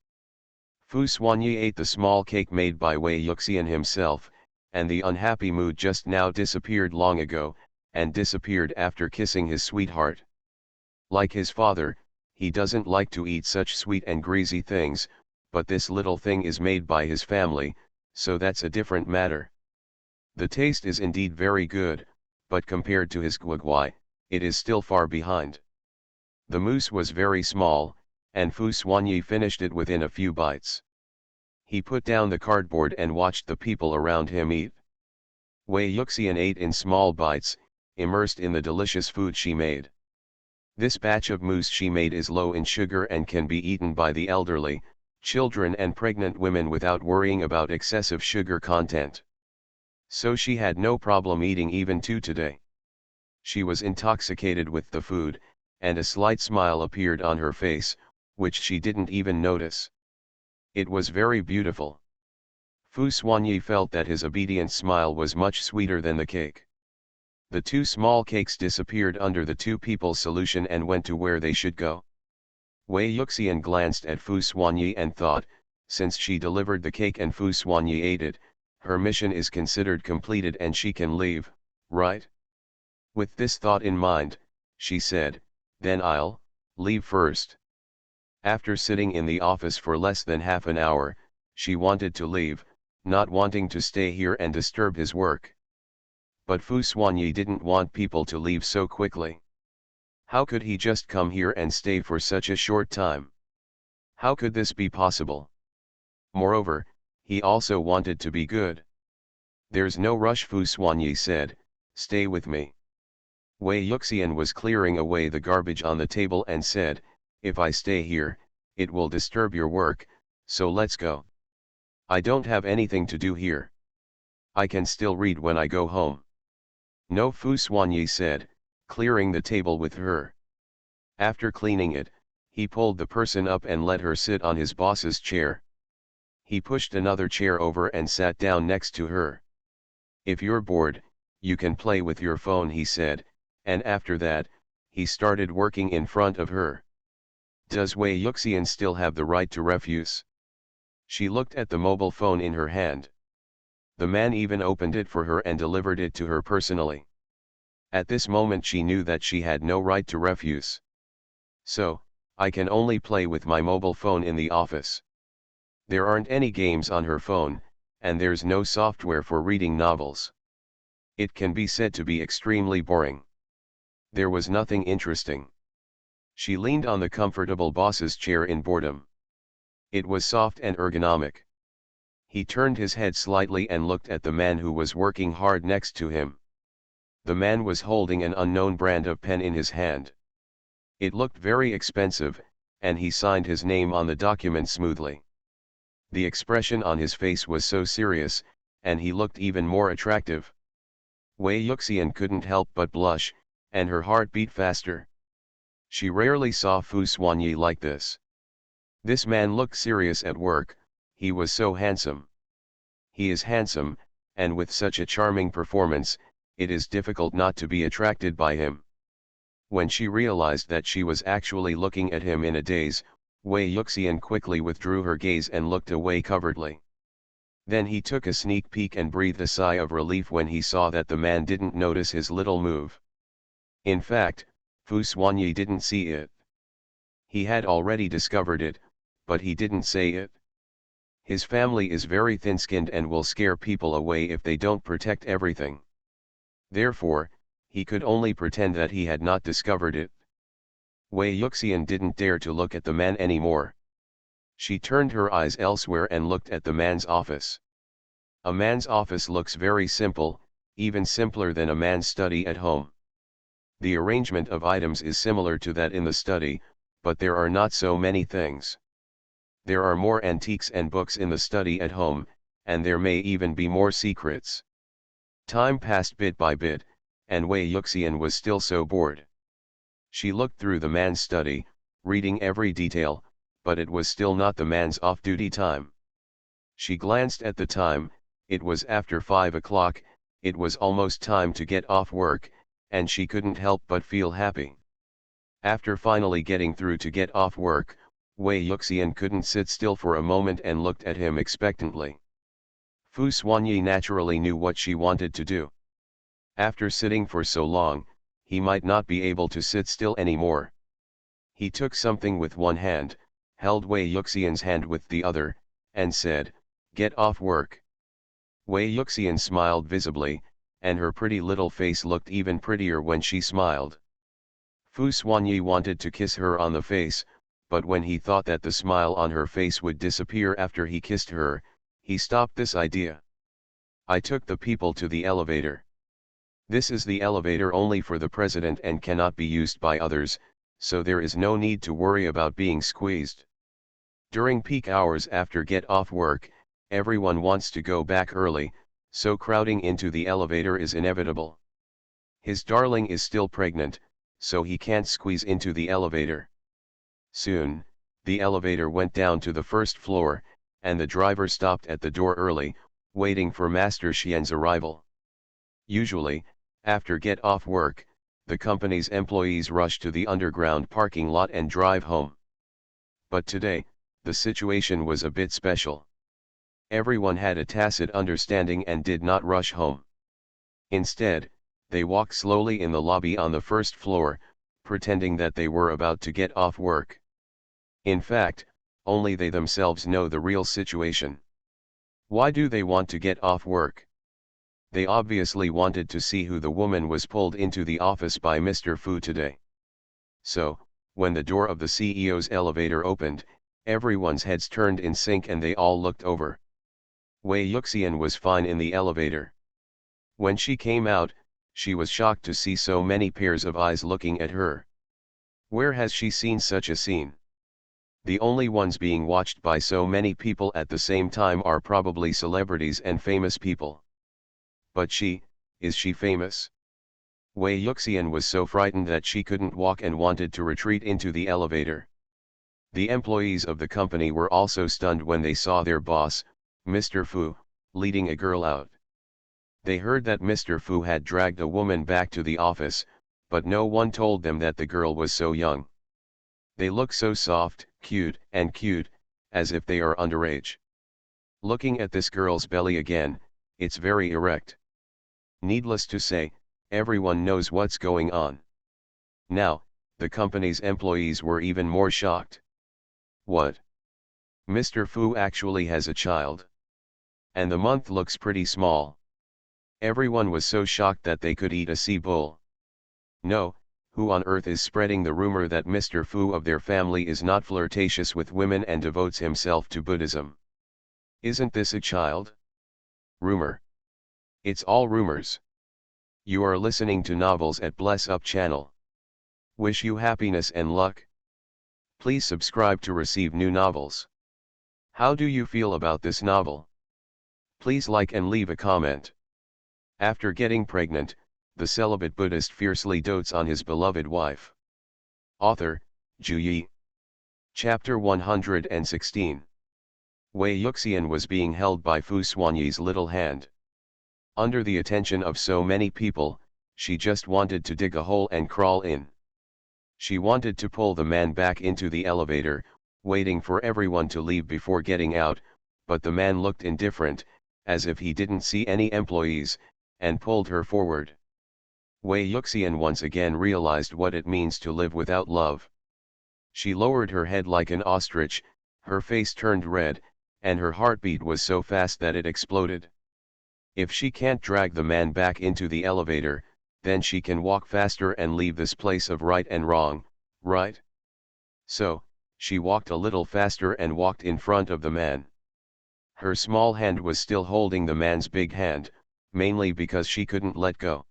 Fu Xuanyi ate the small cake made by Wei Yuxian himself, and the unhappy mood just now disappeared long ago, and disappeared after kissing his sweetheart. Like his father, he doesn't like to eat such sweet and greasy things, but this little thing is made by his family, so that's a different matter. The taste is indeed very good, but compared to his guagui, it is still far behind. The mousse was very small, and Fu Xuanyi finished it within a few bites. He put down the cardboard and watched the people around him eat. Wei Yuxian ate in small bites, immersed in the delicious food she made. This batch of mousse she made is low in sugar and can be eaten by the elderly, children and pregnant women without worrying about excessive sugar content. So she had no problem eating even two today. She was intoxicated with the food, and a slight smile appeared on her face, which she didn't even notice. It was very beautiful. Fu Xuanyi felt that his obedient smile was much sweeter than the cake. The two small cakes disappeared under the two people's solution and went to where they should go. Wei Yuxian glanced at Fu Xuanyi and thought, since she delivered the cake and Fu Xuanyi ate it, her mission is considered completed and she can leave, right? With this thought in mind, she said, then I'll leave first. After sitting in the office for less than half an hour, she wanted to leave, not wanting to stay here and disturb his work. But Fu Xuanyi didn't want people to leave so quickly. How could he just come here and stay for such a short time? How could this be possible? Moreover, he also wanted to be good. There's no rush, Fu Xuanyi said, stay with me. Wei Yuxian was clearing away the garbage on the table and said, if I stay here, it will disturb your work, so let's go. I don't have anything to do here. I can still read when I go home. No, Fu Xuanyi said, clearing the table with her. After cleaning it, he pulled the person up and let her sit on his boss's chair. He pushed another chair over and sat down next to her. If you're bored, you can play with your phone, he said, and after that, he started working in front of her. Does Wei Yuxian still have the right to refuse? She looked at the mobile phone in her hand. The man even opened it for her and delivered it to her personally. At this moment she knew that she had no right to refuse. So, I can only play with my mobile phone in the office. There aren't any games on her phone, and there's no software for reading novels. It can be said to be extremely boring. There was nothing interesting. She leaned on the comfortable boss's chair in boredom. It was soft and ergonomic. He turned his head slightly and looked at the man who was working hard next to him. The man was holding an unknown brand of pen in his hand. It looked very expensive, and he signed his name on the document smoothly. The expression on his face was so serious, and he looked even more attractive. Wei Yuxian couldn't help but blush, and her heart beat faster. She rarely saw Fu Xuanyi like this. This man looked serious at work, he was so handsome. He is handsome, and with such a charming performance, it is difficult not to be attracted by him. When she realized that she was actually looking at him in a daze, Wei Yuxian quickly withdrew her gaze and looked away covertly. Then he took a sneak peek and breathed a sigh of relief when he saw that the man didn't notice his little move. In fact, Fu Xuanyi didn't see it. He had already discovered it, but he didn't say it. His family is very thin-skinned and will scare people away if they don't protect everything. Therefore, he could only pretend that he had not discovered it. Wei Yuxian didn't dare to look at the man anymore. She turned her eyes elsewhere and looked at the man's office. A man's office looks very simple, even simpler than a man's study at home. The arrangement of items is similar to that in the study, but there are not so many things. There are more antiques and books in the study at home, and there may even be more secrets. Time passed bit by bit, and Wei Yuxian was still so bored. She looked through the man's study, reading every detail, but it was still not the man's off-duty time. She glanced at the time, it was after 5 o'clock, it was almost time to get off work, and she couldn't help but feel happy. After finally getting through to get off work, Wei Yuxian couldn't sit still for a moment and looked at him expectantly. Fu Xuanyi naturally knew what she wanted to do. After sitting for so long, he might not be able to sit still anymore. He took something with one hand, held Wei Yuxian's hand with the other, and said, "Get off work." Wei Yuxian smiled visibly, and her pretty little face looked even prettier when she smiled. Fu Xuanyi wanted to kiss her on the face, but when he thought that the smile on her face would disappear after he kissed her, he stopped this idea. I took the people to the elevator. This is the elevator only for the president and cannot be used by others, so there is no need to worry about being squeezed. During peak hours after get off work, everyone wants to go back early, so crowding into the elevator is inevitable. His darling is still pregnant, so he can't squeeze into the elevator. Soon, the elevator went down to the first floor, and the driver stopped at the door early, waiting for Master Xian's arrival. Usually, after get off work, the company's employees rush to the underground parking lot and drive home. But today, the situation was a bit special. Everyone had a tacit understanding and did not rush home. Instead, they walked slowly in the lobby on the first floor, pretending that they were about to get off work. In fact, only they themselves know the real situation. Why do they want to get off work? They obviously wanted to see who the woman was pulled into the office by Mr. Fu today. So, when the door of the CEO's elevator opened, everyone's heads turned in sync and they all looked over. Wei Yuxian was fine in the elevator. When she came out, she was shocked to see so many pairs of eyes looking at her. Where has she seen such a scene? The only ones being watched by so many people at the same time are probably celebrities and famous people. But is she famous? Wei Yuxian was so frightened that she couldn't walk and wanted to retreat into the elevator. The employees of the company were also stunned when they saw their boss, Mr. Fu, leading a girl out. They heard that Mr. Fu had dragged a woman back to the office, but no one told them that the girl was so young. They look so soft, cute, as if they are underage. Looking at this girl's belly again, it's very erect. Needless to say, everyone knows what's going on. Now, the company's employees were even more shocked. What? Mr. Fu actually has a child. And the month looks pretty small. Everyone was so shocked that they could eat a sea bull. No, who on earth is spreading the rumor that Mr. Fu of their family is not flirtatious with women and devotes himself to Buddhism? Isn't this a child? Rumor. It's all rumors. You are listening to Novels at Bless Up channel. Wish you happiness and luck. Please subscribe to receive new novels. How do you feel about this novel? Please like and leave a comment. After getting pregnant, the celibate Buddhist fiercely dotes on his beloved wife. Author, Zhu Yi. Chapter 116. Wei Yuxian was being held by Fu Xuanyi's little hand. Under the attention of so many people, she just wanted to dig a hole and crawl in. She wanted to pull the man back into the elevator, waiting for everyone to leave before getting out, but the man looked indifferent, as if he didn't see any employees, and pulled her forward. Wei Yuxian once again realized what it means to live without love. She lowered her head like an ostrich, her face turned red, and her heartbeat was so fast that it exploded. If she can't drag the man back into the elevator, then she can walk faster and leave this place of right and wrong, right? So, she walked a little faster and walked in front of the man. Her small hand was still holding the man's big hand, mainly because she couldn't let go.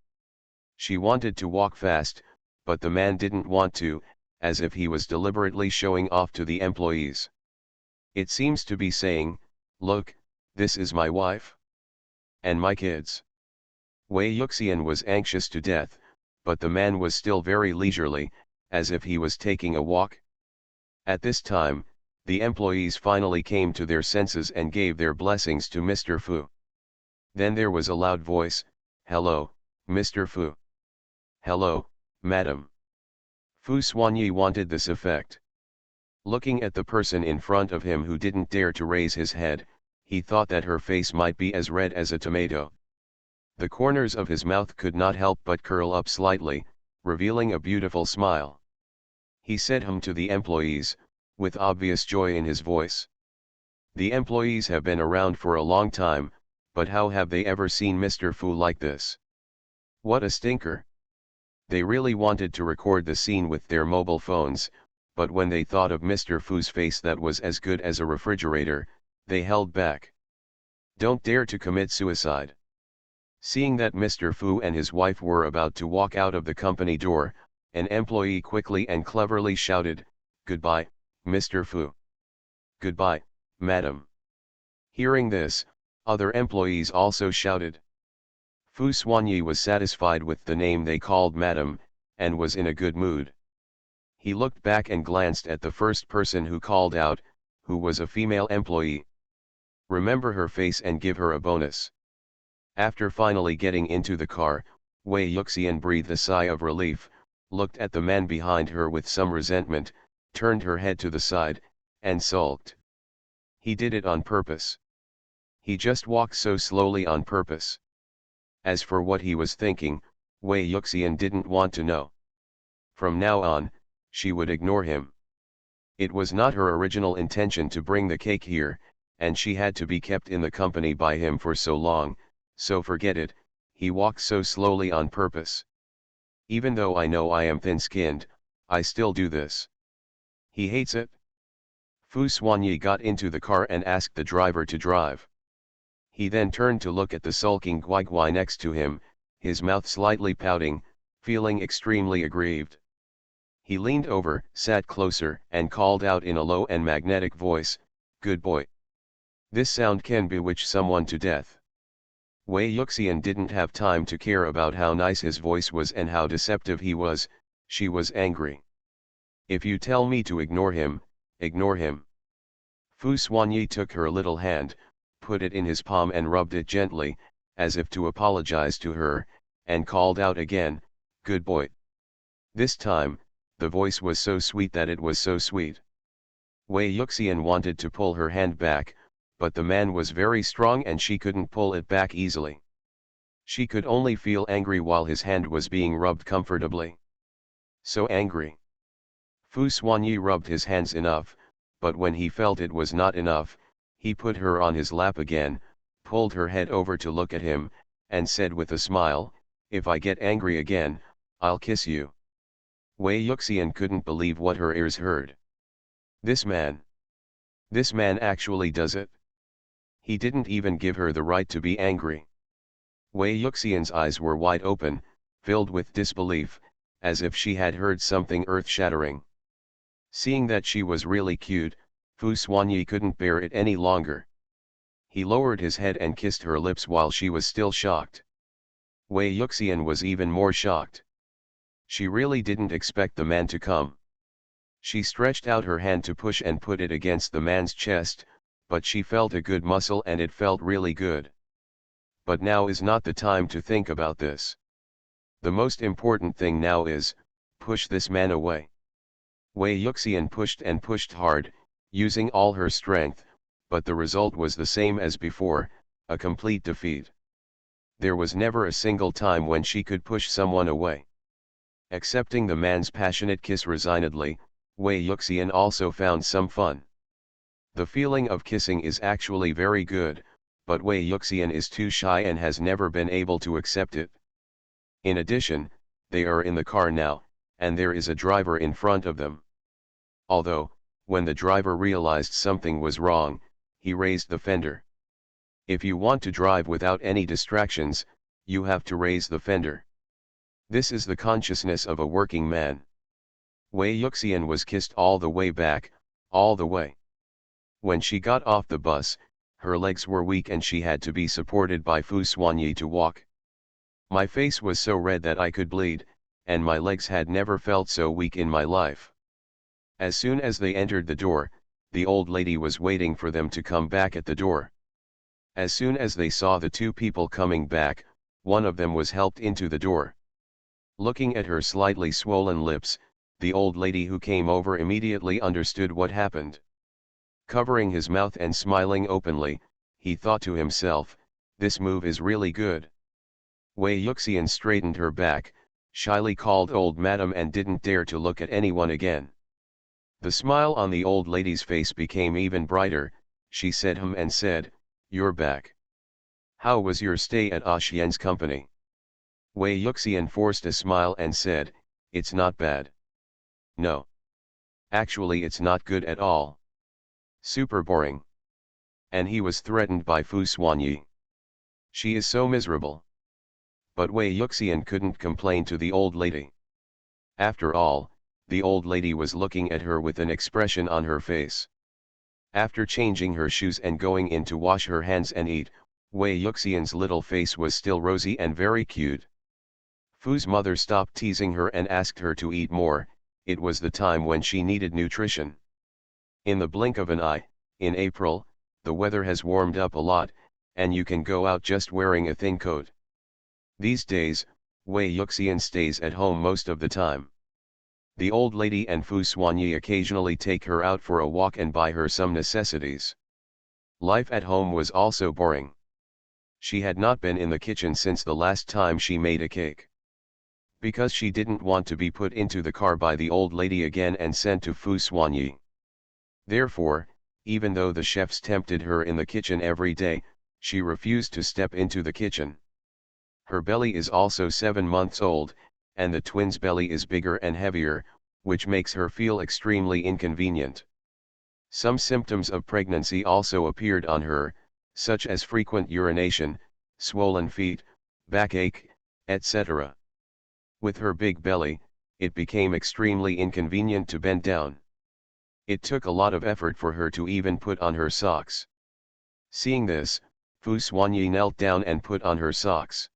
She wanted to walk fast, but the man didn't want to, as if he was deliberately showing off to the employees. It seems to be saying, "Look, this is my wife. And my kids." Wei Yuxian was anxious to death, but the man was still very leisurely, as if he was taking a walk. At this time, the employees finally came to their senses and gave their blessings to Mr. Fu. Then there was a loud voice, "Hello, Mr. Fu." "Hello, madam." Fu Xuanyi wanted this effect. Looking at the person in front of him who didn't dare to raise his head, he thought that her face might be as red as a tomato. The corners of his mouth could not help but curl up slightly, revealing a beautiful smile. He said to the employees, with obvious joy in his voice. The employees have been around for a long time, but how have they ever seen Mr. Fu like this? What a stinker! They really wanted to record the scene with their mobile phones, but when they thought of Mr. Fu's face that was as good as a refrigerator, they held back. Don't dare to commit suicide. Seeing that Mr. Fu and his wife were about to walk out of the company door, an employee quickly and cleverly shouted, "Goodbye, Mr. Fu." "Goodbye, madam." Hearing this, other employees also shouted. Fu Xuanyi was satisfied with the name they called madam, and was in a good mood. He looked back and glanced at the first person who called out, who was a female employee. Remember her face and give her a bonus. After finally getting into the car, Wei Yuxian breathed a sigh of relief, looked at the man behind her with some resentment, turned her head to the side, and sulked. He did it on purpose. He just walked so slowly on purpose. As for what he was thinking, Wei Yuxian didn't want to know. From now on, she would ignore him. It was not her original intention to bring the cake here, and she had to be kept in the company by him for so long, so forget it. He walked so slowly on purpose. Even though I know I am thin-skinned, I still do this. He hates it. Fu Xuanyi got into the car and asked the driver to drive. He then turned to look at the sulking Guigui next to him, his mouth slightly pouting, feeling extremely aggrieved. He leaned over, sat closer, and called out in a low and magnetic voice, "Good boy." This sound can bewitch someone to death. Wei Yuxian didn't have time to care about how nice his voice was and how deceptive he was. She was angry. "If you tell me to ignore him, ignore him." Fu Xuanyi took her little hand, put it in his palm and rubbed it gently, as if to apologize to her, and called out again, "Good boy." This time, the voice was so sweet that it was so sweet. Wei Yuxian wanted to pull her hand back, but the man was very strong and she couldn't pull it back easily. She could only feel angry while his hand was being rubbed comfortably. So angry. Fu Xuanyi rubbed his hands enough, but when he felt it was not enough, he put her on his lap again, pulled her head over to look at him, and said with a smile, "If I get angry again, I'll kiss you." Wei Yuxian couldn't believe what her ears heard. This man actually does it. He didn't even give her the right to be angry. Wei Yuxian's eyes were wide open, filled with disbelief, as if she had heard something earth-shattering. Seeing that she was really cute, Fu Xuanyi couldn't bear it any longer. He lowered his head and kissed her lips while she was still shocked. Wei Yuxian was even more shocked. She really didn't expect the man to come. She stretched out her hand to push and put it against the man's chest, but she felt a good muscle and it felt really good. But now is not the time to think about this. The most important thing now is, push this man away. Wei Yuxian pushed and pushed hard, using all her strength, but the result was the same as before, a complete defeat. There was never a single time when she could push someone away. Accepting the man's passionate kiss resignedly, Wei Yuxian also found some fun. The feeling of kissing is actually very good, but Wei Yuxian is too shy and has never been able to accept it. In addition, they are in the car now, and there is a driver in front of them. Although, when the driver realized something was wrong, he raised the fender. If you want to drive without any distractions, you have to raise the fender. This is the consciousness of a working man. Wei Yuxian was kissed all the way back, all the way. When she got off the bus, her legs were weak and she had to be supported by Fu Xuanyi to walk. My face was so red that I could bleed, and my legs had never felt so weak in my life. As soon as they entered the door, the old lady was waiting for them to come back at the door. As soon as they saw the two people coming back, one of them was helped into the door. Looking at her slightly swollen lips, the old lady who came over immediately understood what happened. Covering his mouth and smiling openly, he thought to himself, this move is really good. Wei Yuxian straightened her back, shyly called old madam and didn't dare to look at anyone again. The smile on the old lady's face became even brighter, she said and said, you're back. How was your stay at Xian's company? Wei Yuxian forced a smile and said, it's not bad. No. Actually it's not good at all. Super boring. And he was threatened by Fu Xuanyi. She is so miserable. But Wei Yuxian couldn't complain to the old lady. After all, the old lady was looking at her with an expression on her face. After changing her shoes and going in to wash her hands and eat, Wei Yuxian's little face was still rosy and very cute. Fu's mother stopped teasing her and asked her to eat more. It was the time when she needed nutrition. In the blink of an eye, in April, the weather has warmed up a lot, and you can go out just wearing a thin coat. These days, Wei Yuxian stays at home most of the time. The old lady and Fu Xuanyi occasionally take her out for a walk and buy her some necessities. Life at home was also boring. She had not been in the kitchen since the last time she made a cake. Because she didn't want to be put into the car by the old lady again and sent to Fu Xuanyi. Therefore, even though the chefs tempted her in the kitchen every day, she refused to step into the kitchen. Her belly is also 7 months old, and the twins' belly is bigger and heavier, which makes her feel extremely inconvenient. Some symptoms of pregnancy also appeared on her, such as frequent urination, swollen feet, backache, etc. With her big belly, it became extremely inconvenient to bend down. It took a lot of effort for her to even put on her socks. Seeing this, Fu Xuanyi knelt down and put on her socks.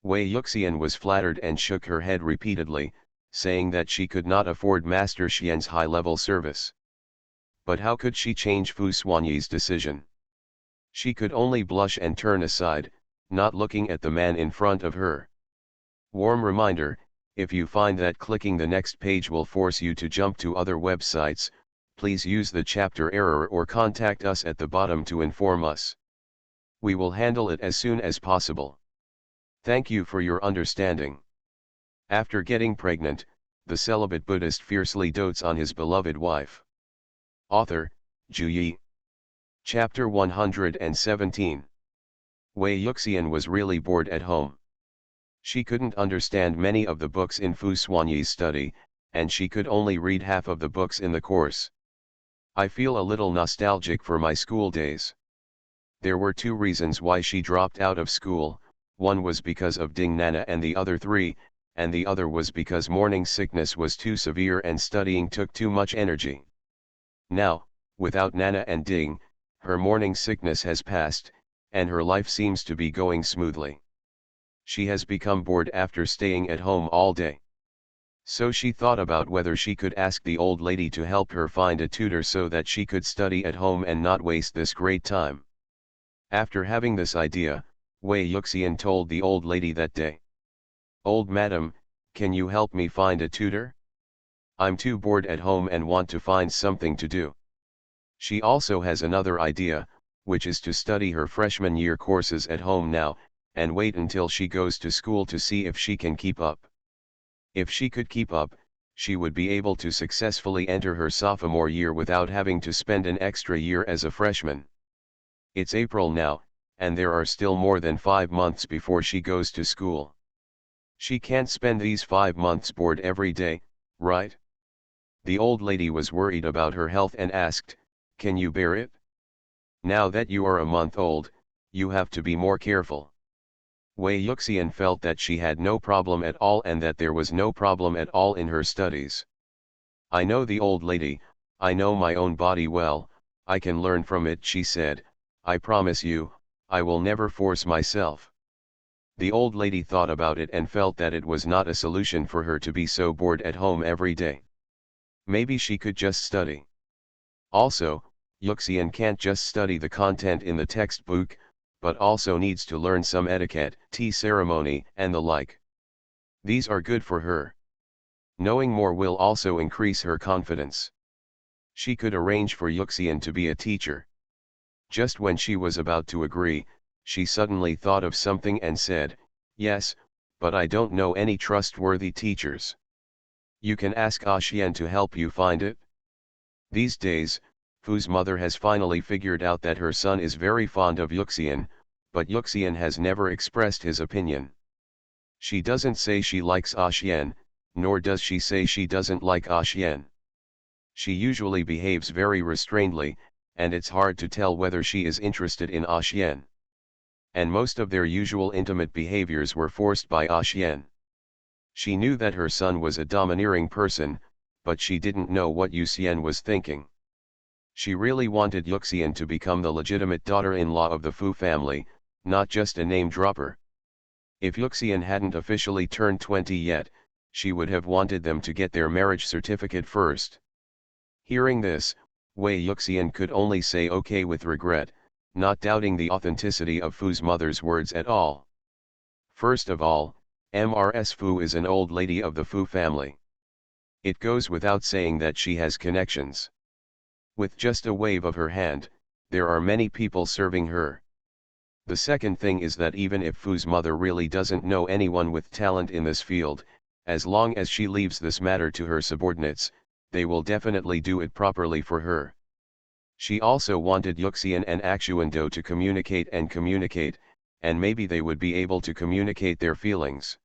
Wei Yuxian was flattered and shook her head repeatedly, saying that she could not afford Master Xian's high-level service. But how could she change Fu Xuanyi's decision? She could only blush and turn aside, not looking at the man in front of her. Warm reminder, if you find that clicking the next page will force you to jump to other websites, please use the chapter error or contact us at the bottom to inform us. We will handle it as soon as possible. Thank you for your understanding. After getting pregnant, the celibate Buddhist fiercely dotes on his beloved wife. Author, Zhu Yi. Chapter 117. Wei Yuxian was really bored at home. She couldn't understand many of the books in Fu Xuanyi's study, and she could only read half of the books in the course. I feel a little nostalgic for my school days. There were 2 reasons why she dropped out of school. One was because of Ding Nana and the other 3, and the other was because morning sickness was too severe and studying took too much energy. Now, without Nana and Ding, her morning sickness has passed, and her life seems to be going smoothly. She has become bored after staying at home all day. So she thought about whether she could ask the old lady to help her find a tutor so that she could study at home and not waste this great time. After having this idea, Wei Yuxian told the old lady that day. Old madam, can you help me find a tutor? I'm too bored at home and want to find something to do. She also has another idea, which is to study her freshman year courses at home now, and wait until she goes to school to see if she can keep up. If she could keep up, she would be able to successfully enter her sophomore year without having to spend an extra year as a freshman. It's April now, and there are still more than 5 months before she goes to school. She can't spend these 5 months bored every day, right? The old lady was worried about her health and asked, can you bear it? Now that you are a month old, you have to be more careful. Wei Yuxian felt that she had no problem at all and that there was no problem at all in her studies. I know the old lady, I know my own body well, I can learn from it, she said. I promise you, I will never force myself. The old lady thought about it and felt that it was not a solution for her to be so bored at home every day. Maybe she could just study. Also, Yuxian can't just study the content in the textbook, but also needs to learn some etiquette, tea ceremony, and the like. These are good for her. Knowing more will also increase her confidence. She could arrange for Yuxian to be a teacher. Just when she was about to agree, she suddenly thought of something and said, "Yes, but I don't know any trustworthy teachers. You can ask Xian to help you find it." These days, Fu's mother has finally figured out that her son is very fond of Yuxian, but Yuxian has never expressed his opinion. She doesn't say she likes Xian, nor does she say she doesn't like Xian. She usually behaves very restrainedly, and it's hard to tell whether she is interested in Xian. And most of their usual intimate behaviors were forced by Xian. She knew that her son was a domineering person, but she didn't know what Yuxian was thinking. She really wanted Yuxian to become the legitimate daughter-in-law of the Fu family, not just a name-dropper. If Yuxian hadn't officially turned 20 yet, she would have wanted them to get their marriage certificate first. Hearing this, Wei Yuxian could only say okay with regret, not doubting the authenticity of Fu's mother's words at all. First of all, Mrs. Fu is an old lady of the Fu family. It goes without saying that she has connections. With just a wave of her hand, there are many people serving her. The second thing is that even if Fu's mother really doesn't know anyone with talent in this field, as long as she leaves this matter to her subordinates, they will definitely do it properly for her. She also wanted Yuxian and Actuando to communicate, and maybe they would be able to communicate their feelings.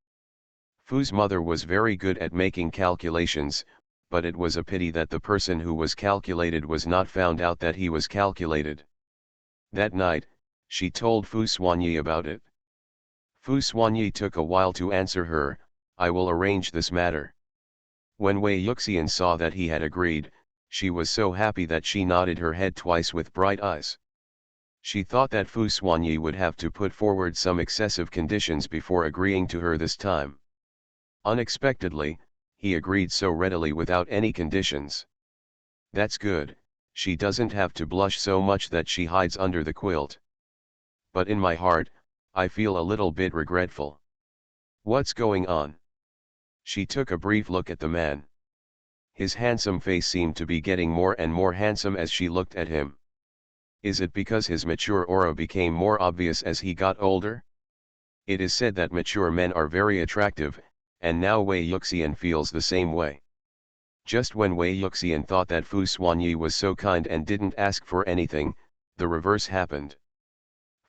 Fu's mother was very good at making calculations, but it was a pity that the person who was calculated was not found out that he was calculated. That night, she told Fu Xuanyi about it. Fu Xuanyi took a while to answer her, "I will arrange this matter." When Wei Yuxian saw that he had agreed, she was so happy that she nodded her head twice with bright eyes. She thought that Fu Xuanyi would have to put forward some excessive conditions before agreeing to her this time. Unexpectedly, he agreed so readily without any conditions. That's good, she doesn't have to blush so much that she hides under the quilt. But in my heart, I feel a little bit regretful. What's going on? She took a brief look at the man. His handsome face seemed to be getting more and more handsome as she looked at him. Is it because his mature aura became more obvious as he got older? It is said that mature men are very attractive, and now Wei Yuxian feels the same way. Just when Wei Yuxian thought that Fu Xuanyi was so kind and didn't ask for anything, the reverse happened.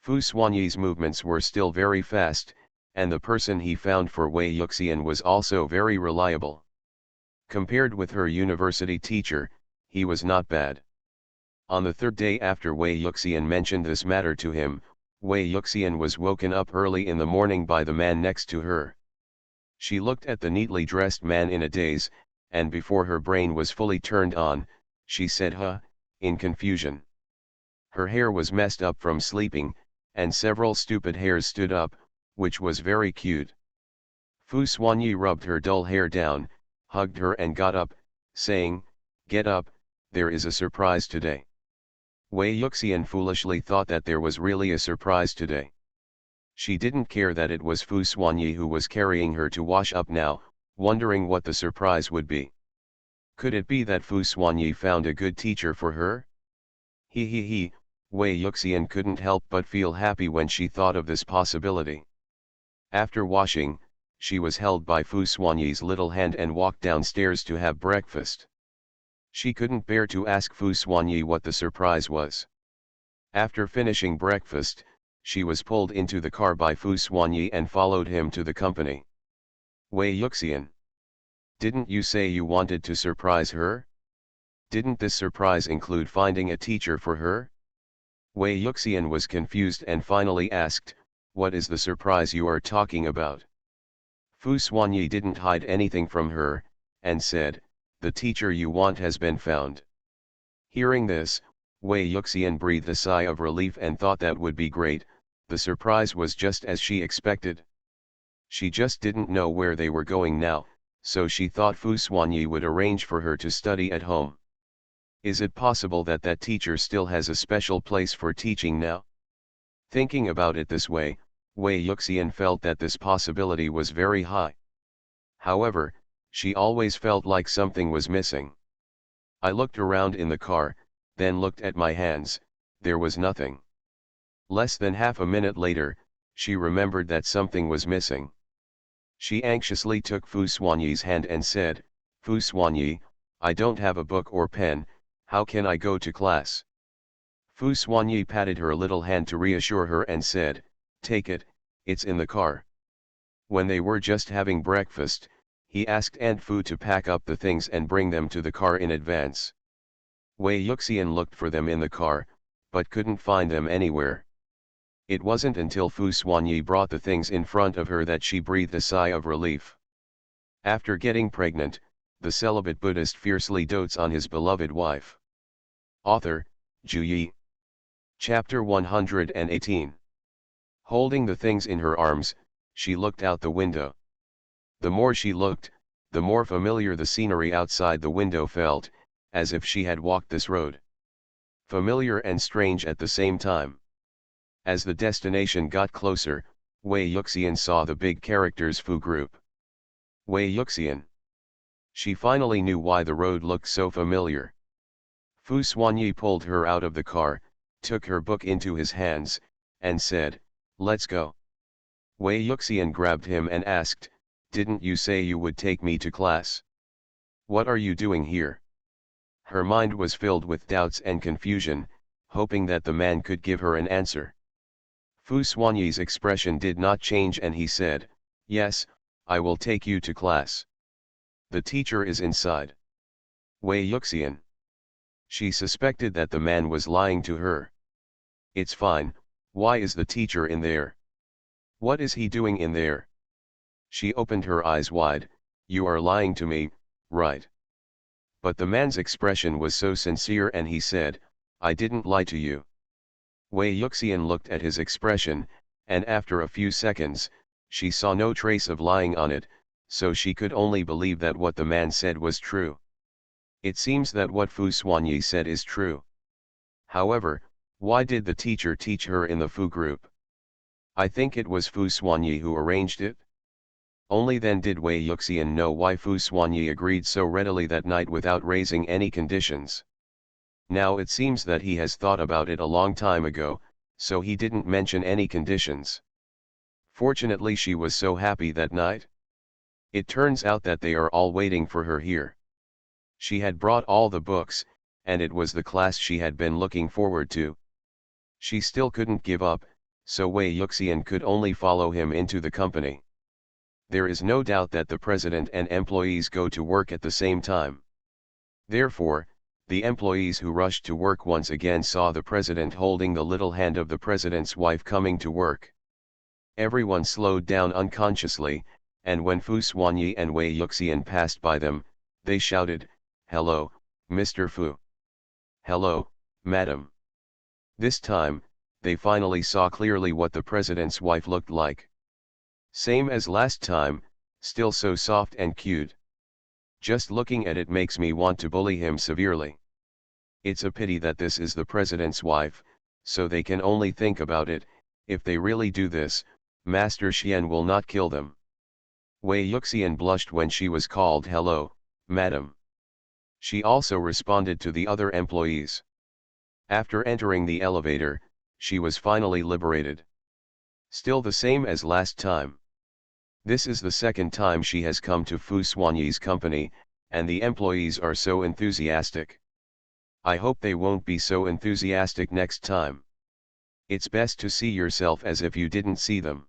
Fu Xuanyi's movements were still very fast, and the person he found for Wei Yuxian was also very reliable. Compared with her university teacher, he was not bad. On the third day after Wei Yuxian mentioned this matter to him, Wei Yuxian was woken up early in the morning by the man next to her. She looked at the neatly dressed man in a daze, and before her brain was fully turned on, she said "huh," in confusion. Her hair was messed up from sleeping, and several stupid hairs stood up, which was very cute. Fu Xuanyi rubbed her dull hair down, hugged her and got up, saying, "Get up, there is a surprise today." Wei Yuxian foolishly thought that there was really a surprise today. She didn't care that it was Fu Xuanyi who was carrying her to wash up now, wondering what the surprise would be. Could it be that Fu Xuanyi found a good teacher for her? He, Wei Yuxian couldn't help but feel happy when she thought of this possibility. After washing, she was held by Fu Xuanyi's little hand and walked downstairs to have breakfast. She couldn't bear to ask Fu Xuanyi what the surprise was. After finishing breakfast, she was pulled into the car by Fu Xuanyi and followed him to the company. Wei Yuxian, didn't you say you wanted to surprise her? Didn't this surprise include finding a teacher for her? Wei Yuxian was confused and finally asked, "What is the surprise you are talking about?" Fu Xuanyi didn't hide anything from her, and said, "The teacher you want has been found." Hearing this, Wei Yuxian breathed a sigh of relief and thought that would be great. The surprise was just as she expected. She just didn't know where they were going now, so she thought Fu Xuanyi would arrange for her to study at home. Is it possible that that teacher still has a special place for teaching now? Thinking about it this way, Wei Yuxian felt that this possibility was very high. However, she always felt like something was missing. I looked around in the car, then looked at my hands, there was nothing. Less than half a minute later, she remembered that something was missing. She anxiously took Fu Xuanyi's hand and said, "Fu Xuanyi, I don't have a book or pen, how can I go to class?" Fu Xuanyi patted her little hand to reassure her and said, "Take it, it's in the car." When they were just having breakfast, he asked Aunt Fu to pack up the things and bring them to the car in advance. Wei Yuxian looked for them in the car, but couldn't find them anywhere. It wasn't until Fu Xuanyi brought the things in front of her that she breathed a sigh of relief. After getting pregnant, the celibate Buddhist fiercely dotes on his beloved wife. Author, Zhu Yi. Chapter 118. Holding the things in her arms, she looked out the window. The more she looked, the more familiar the scenery outside the window felt, as if she had walked this road. Familiar and strange at the same time. As the destination got closer, Wei Yuxian saw the big characters Fu group. Wei Yuxian. She finally knew why the road looked so familiar. Fu Xuanyi pulled her out of the car, took her book into his hands, and said, "Let's go." Wei Yuxian grabbed him and asked, "Didn't you say you would take me to class? What are you doing here?" Her mind was filled with doubts and confusion, hoping that the man could give her an answer. Fu Xuanyi's expression did not change and he said, "Yes, I will take you to class. The teacher is inside." Wei Yuxian. She suspected that the man was lying to her. "It's fine, why is the teacher in there? What is he doing in there?" She opened her eyes wide. "You are lying to me, right?" But the man's expression was so sincere and he said, "I didn't lie to you." Wei Yuxian looked at his expression, and after a few seconds, she saw no trace of lying on it, so she could only believe that what the man said was true. It seems that what Fu Xuanyi said is true. However, why did the teacher teach her in the Fu group? I think it was Fu Xuanyi who arranged it. Only then did Wei Yuxian know why Fu Xuanyi agreed so readily that night without raising any conditions. Now it seems that he has thought about it a long time ago, so he didn't mention any conditions. Fortunately she was so happy that night. It turns out that they are all waiting for her here. She had brought all the books, and it was the class she had been looking forward to. She still couldn't give up, so Wei Yuxian could only follow him into the company. There is no doubt that the president and employees go to work at the same time. Therefore, the employees who rushed to work once again saw the president holding the little hand of the president's wife coming to work. Everyone slowed down unconsciously, and when Fu Xuanyi and Wei Yuxian passed by them, they shouted, "Hello, Mr. Fu. Hello, Madam." This time, they finally saw clearly what the president's wife looked like. Same as last time, still so soft and cute. Just looking at it makes me want to bully him severely. It's a pity that this is the president's wife, so they can only think about it. If they really do this, Master Xian will not kill them. Wei Yuxian blushed when she was called "Hello, Madam." She also responded to the other employees. After entering the elevator, she was finally liberated. Still the same as last time. This is the second time she has come to Fu Xuanyi's company, and the employees are so enthusiastic. I hope they won't be so enthusiastic next time. It's best to see yourself as if you didn't see them.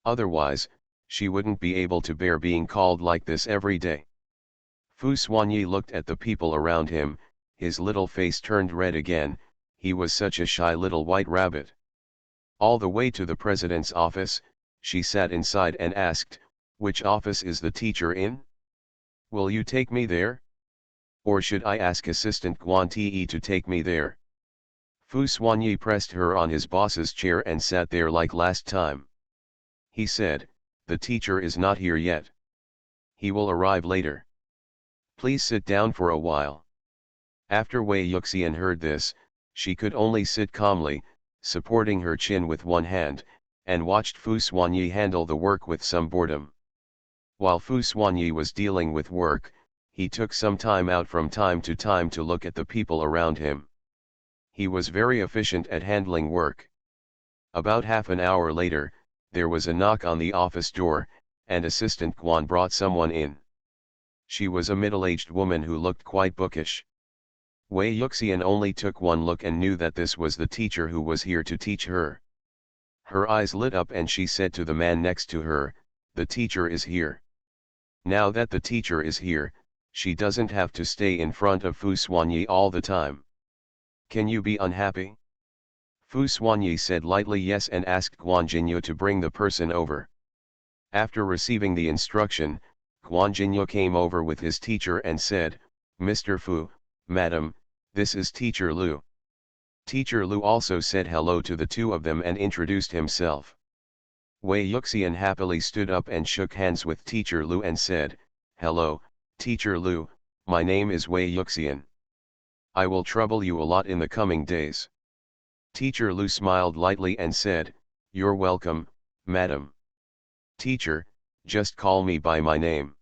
Otherwise, she wouldn't be able to bear being called like this every day. Fu Xuanyi looked at the people around him, his little face turned red again, he was such a shy little white rabbit. All the way to the president's office, she sat inside and asked, "Which office is the teacher in? Will you take me there? Or should I ask Assistant Guan Te to take me there?" Fu Xuanyi pressed her on his boss's chair and sat there like last time. He said, "The teacher is not here yet. He will arrive later. Please sit down for a while." After Wei Yuxian heard this, she could only sit calmly, supporting her chin with one hand, and watched Fu Xuanyi handle the work with some boredom. While Fu Xuanyi was dealing with work, he took some time out from time to look at the people around him. He was very efficient at handling work. About half an hour later, there was a knock on the office door, and Assistant Guan brought someone in. She was a middle-aged woman who looked quite bookish. Wei Yuxian only took one look and knew that this was the teacher who was here to teach her. Her eyes lit up and she said to the man next to her, "The teacher is here." Now that the teacher is here, she doesn't have to stay in front of Fu Xuanyi all the time. "Can you be unhappy?" Fu Xuanyi said lightly yes and asked Guan Jinyu to bring the person over. After receiving the instruction, Guan Jinyu came over with his teacher and said, "Mr. Fu, Madam, this is Teacher Lu." Teacher Lu also said hello to the two of them and introduced himself. Wei Yuxian happily stood up and shook hands with Teacher Lu and said, "Hello, Teacher Lu, my name is Wei Yuxian. I will trouble you a lot in the coming days." Teacher Lu smiled lightly and said, "You're welcome, madam." "Teacher, just call me by my name.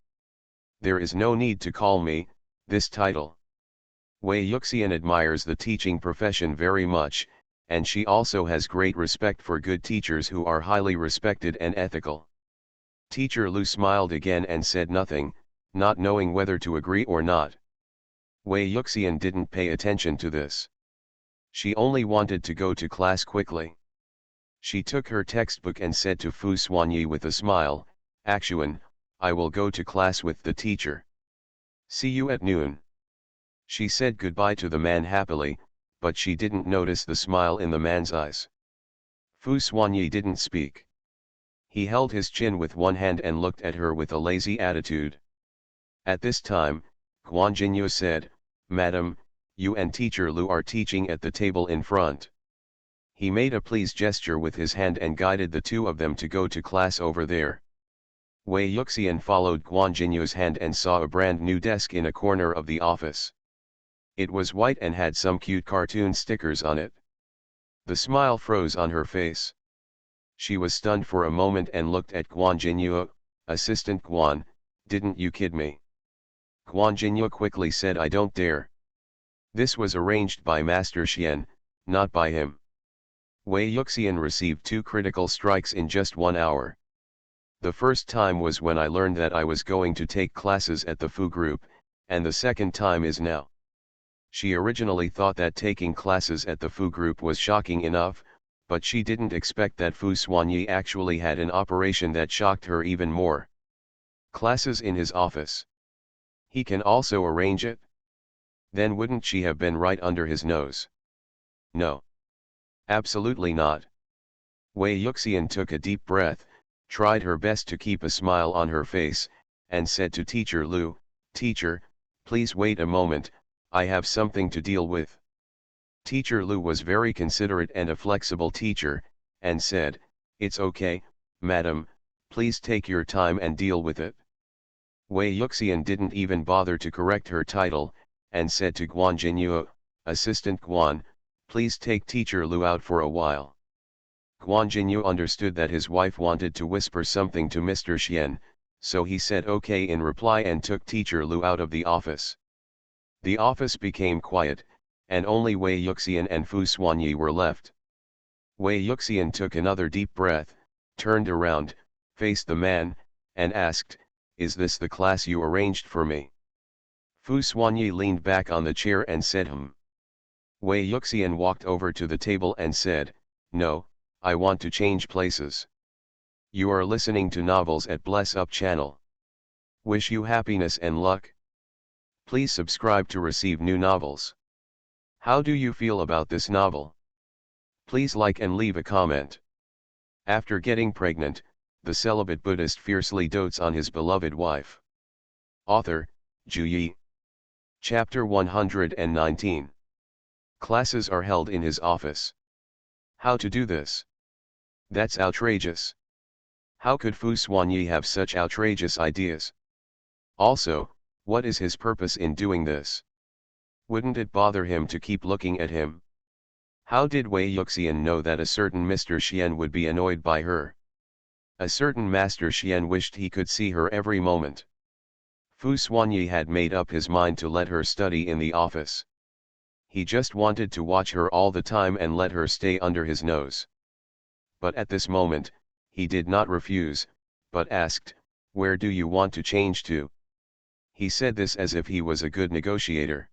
There is no need to call me this title." Wei Yuxian admires the teaching profession very much, and she also has great respect for good teachers who are highly respected and ethical. Teacher Lu smiled again and said nothing, not knowing whether to agree or not. Wei Yuxian didn't pay attention to this. She only wanted to go to class quickly. She took her textbook and said to Fu Xuanyi with a smile, "Actuan, I will go to class with the teacher. See you at noon." She said goodbye to the man happily, but she didn't notice the smile in the man's eyes. Fu Xuanyi didn't speak. He held his chin with one hand and looked at her with a lazy attitude. At this time, Guan Jinyu said, "Madam, you and Teacher Lu are teaching at the table in front." He made a please gesture with his hand and guided the two of them to go to class over there. Wei Yuxian followed Guan Jinyu's hand and saw a brand new desk in a corner of the office. It was white and had some cute cartoon stickers on it. The smile froze on her face. She was stunned for a moment and looked at Guan Jinyu. "Assistant Guan, didn't you kid me?" Guan Jinyu quickly said, "I don't dare." This was arranged by Master Xian, not by him. Wei Yuxian received 2 critical strikes in just 1 hour. The first time was when I learned that I was going to take classes at the Fu group, and the second time is now. She originally thought that taking classes at the Fu group was shocking enough, but she didn't expect that Fu Xuanyi actually had an operation that shocked her even more. Classes in his office. He can also arrange it? Then wouldn't she have been right under his nose? No. Absolutely not. Wei Yuxian took a deep breath, tried her best to keep a smile on her face, and said to Teacher Lu, "Teacher, please wait a moment, I have something to deal with." Teacher Lu was very considerate and a flexible teacher, and said, "It's okay, madam, please take your time and deal with it." Wei Yuxian didn't even bother to correct her title, and said to Guan Jinyu, "Assistant Guan, please take Teacher Lu out for a while." Guan Jinyu understood that his wife wanted to whisper something to Mr. Xian, so he said okay in reply and took Teacher Lu out of the office. The office became quiet, and only Wei Yuxian and Fu Xuanyi were left. Wei Yuxian took another deep breath, turned around, faced the man, and asked, "Is this the class you arranged for me?" Fu Xuanyi leaned back on the chair and said Wei Yuxian walked over to the table and said, "No, I want to change places." You are listening to novels at Bless Up channel. Wish you happiness and luck. Please subscribe to receive new novels. How do you feel about this novel? Please like and leave a comment. After getting pregnant, the celibate Buddhist fiercely dotes on his beloved wife. Author, Ju Yi. Chapter 119. Classes are held in his office. How to do this? That's outrageous. How could Fu Xuanyi have such outrageous ideas? Also, what is his purpose in doing this? Wouldn't it bother him to keep looking at him? How did Wei Yuxian know that a certain Mr. Xian would be annoyed by her? A certain Master Xian wished he could see her every moment. Fu Xuanyi had made up his mind to let her study in the office. He just wanted to watch her all the time and let her stay under his nose. But at this moment, he did not refuse, but asked, "Where do you want to change to?" He said this as if he was a good negotiator.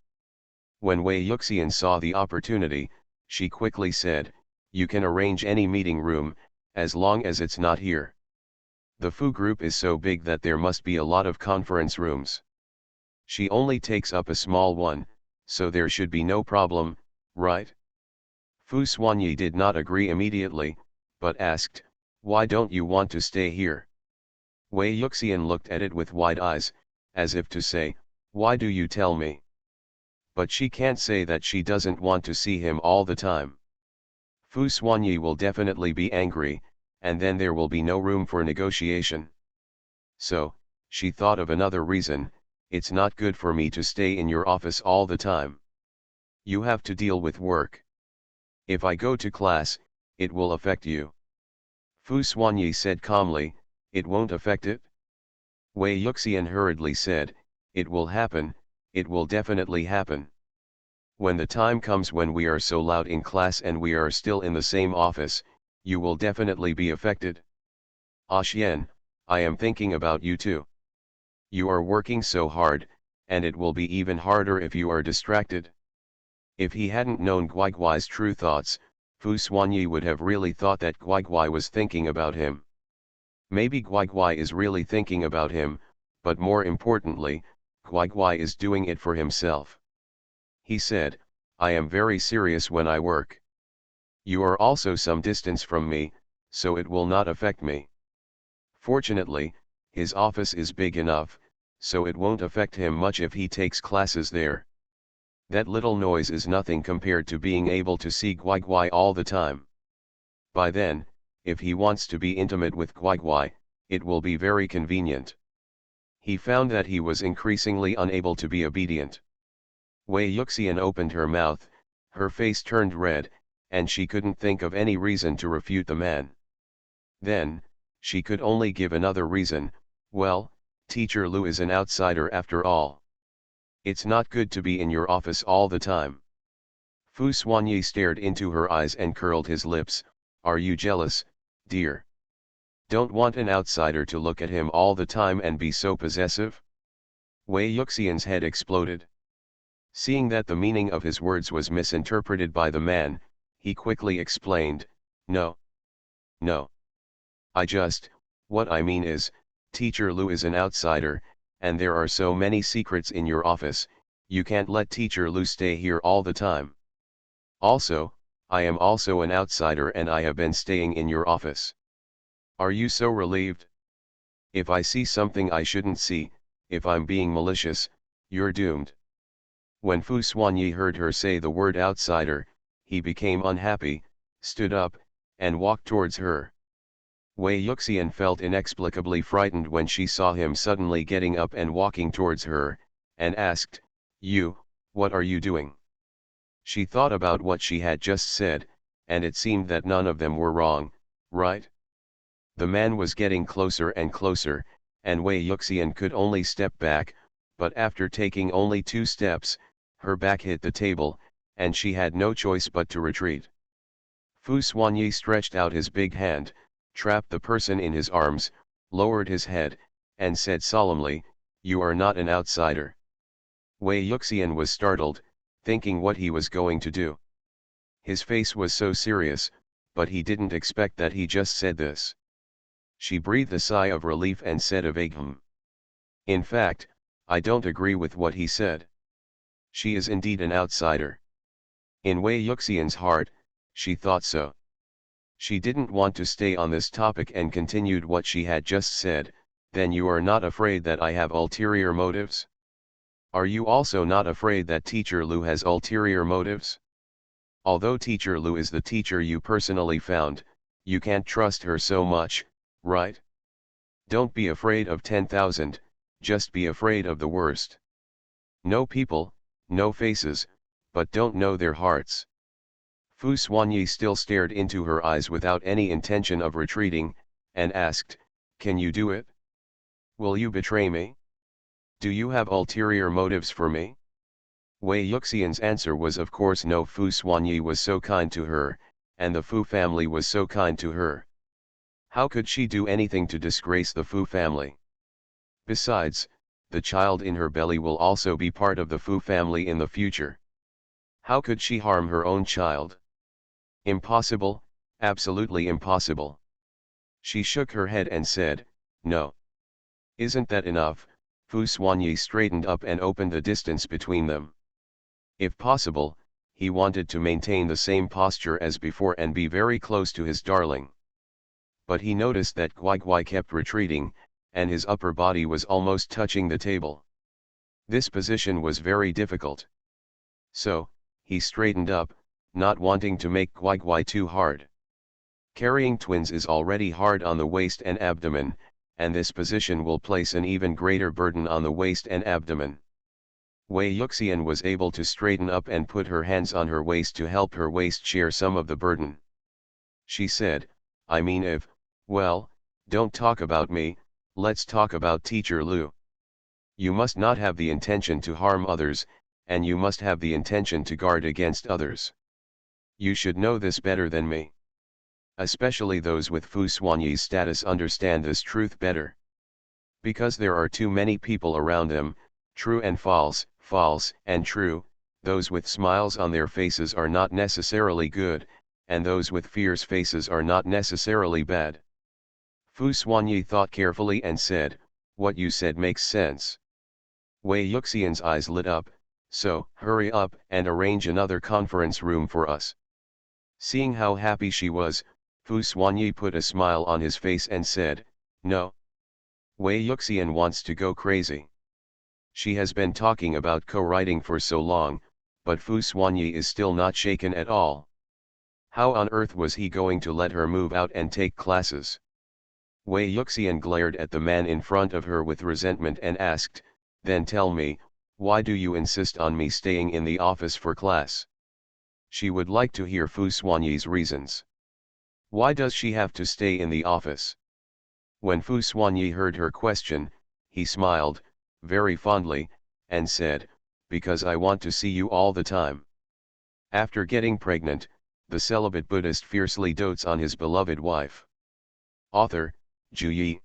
When Wei Yuxian saw the opportunity, she quickly said, "You can arrange any meeting room, as long as it's not here. The Fu group is so big that there must be a lot of conference rooms. She only takes up a small one, so there should be no problem, right?" Fu Xuanyi did not agree immediately, but asked, "Why don't you want to stay here?" Wei Yuxian looked at it with wide eyes, as if to say, "Why do you tell me?" But she can't say that she doesn't want to see him all the time. Fu Xuanyi will definitely be angry, and then there will be no room for negotiation. So, she thought of another reason: "It's not good for me to stay in your office all the time. You have to deal with work. If I go to class, it will affect you." Fu Xuanyi said calmly, "It won't affect it." Wei Yuxian hurriedly said, "It will happen, it will definitely happen. When the time comes when we are so loud in class and we are still in the same office, you will definitely be affected. Ah Xian, I am thinking about you too. You are working so hard, and it will be even harder if you are distracted." If he hadn't known Guiguai's true thoughts, Fu Xuanyi would have really thought that Guiguai was thinking about him. Maybe Guiguai is really thinking about him, but more importantly, Guiguai is doing it for himself. He said, "I am very serious when I work. You are also some distance from me, so it will not affect me." Fortunately, his office is big enough, so it won't affect him much if he takes classes there. That little noise is nothing compared to being able to see Guiguai all the time. By then, if he wants to be intimate with Guiguai, it will be very convenient. He found that he was increasingly unable to be obedient. Wei Yuxian opened her mouth, her face turned red, and she couldn't think of any reason to refute the man. Then, she could only give another reason: "Well, Teacher Lu is an outsider after all. It's not good to be in your office all the time." Fu Xuanyi stared into her eyes and curled his lips. "Are you jealous, dear? Don't want an outsider to look at him all the time and be so possessive?" Wei Yuxian's head exploded. Seeing that the meaning of his words was misinterpreted by the man, he quickly explained, "No. No. What I mean is, Teacher Lu is an outsider, and there are so many secrets in your office, you can't let Teacher Lu stay here all the time. Also, I am also an outsider and I have been staying in your office. Are you so relieved? If I see something I shouldn't see, if I'm being malicious, you're doomed." When Fu Xuanyi heard her say the word outsider, he became unhappy, stood up, and walked towards her. Wei Yuxian felt inexplicably frightened when she saw him suddenly getting up and walking towards her, and asked, "You, what are you doing?" She thought about what she had just said, and it seemed that none of them were wrong, right? The man was getting closer and closer, and Wei Yuxian could only step back, but after taking only 2 steps, her back hit the table, and she had no choice but to retreat. Fu Xuanyi stretched out his big hand, trapped the person in his arms, lowered his head, and said solemnly, "You are not an outsider." Wei Yuxian was startled, thinking what he was going to do. His face was so serious, but he didn't expect that he just said this. She breathed a sigh of relief and said a vague "Hmm." "In fact, I don't agree with what he said. She is indeed an outsider." In Wei Yuxian's heart, she thought so. She didn't want to stay on this topic and continued what she had just said. "Then you are not afraid that I have ulterior motives? Are you also not afraid that Teacher Lu has ulterior motives? Although Teacher Lu is the teacher you personally found, you can't trust her so much, right? Don't be afraid of 10,000, just be afraid of the worst. Know people, know faces, but don't know their hearts." Fu Xuanyi still stared into her eyes without any intention of retreating, and asked, "Can you do it? Will you betray me? Do you have ulterior motives for me?" Wei Yuxian's answer was of course no. Fu Xuanyi was so kind to her, and the Fu family was so kind to her. How could she do anything to disgrace the Fu family? Besides, the child in her belly will also be part of the Fu family in the future. How could she harm her own child? Impossible, absolutely impossible. She shook her head and said, "No. Isn't that enough?" Fu Xuanyi straightened up and opened the distance between them. If possible, he wanted to maintain the same posture as before and be very close to his darling. But he noticed that Guai kept retreating, and his upper body was almost touching the table. This position was very difficult. So, he straightened up, not wanting to make Guai too hard. Carrying twins is already hard on the waist and abdomen, and this position will place an even greater burden on the waist and abdomen. Wei Yuxian was able to straighten up and put her hands on her waist to help her waist share some of the burden. She said, "I mean well, don't talk about me, let's talk about Teacher Lu. You must not have the intention to harm others, and you must have the intention to guard against others. You should know this better than me. Especially those with Fu Xuanyi's status understand this truth better. Because there are too many people around them, true and false, false and true, those with smiles on their faces are not necessarily good, and those with fierce faces are not necessarily bad." Fu Xuanyi thought carefully and said, "What you said makes sense." Wei Yuxian's eyes lit up, "So, hurry up and arrange another conference room for us." Seeing how happy she was, Fu Xuanyi put a smile on his face and said, "No. Wei Yuxian wants to go crazy. She has been talking about co-writing for so long, but Fu Xuanyi is still not shaken at all. How on earth was he going to let her move out and take classes?" Wei Yuxian glared at the man in front of her with resentment and asked, "Then tell me, why do you insist on me staying in the office for class?" She would like to hear Fu Xuanyi's reasons. Why does she have to stay in the office? When Fu Xuanyi heard her question, he smiled, very fondly, and said, "Because I want to see you all the time." After getting pregnant, the celibate Buddhist fiercely dotes on his beloved wife. Author, Ju Yi.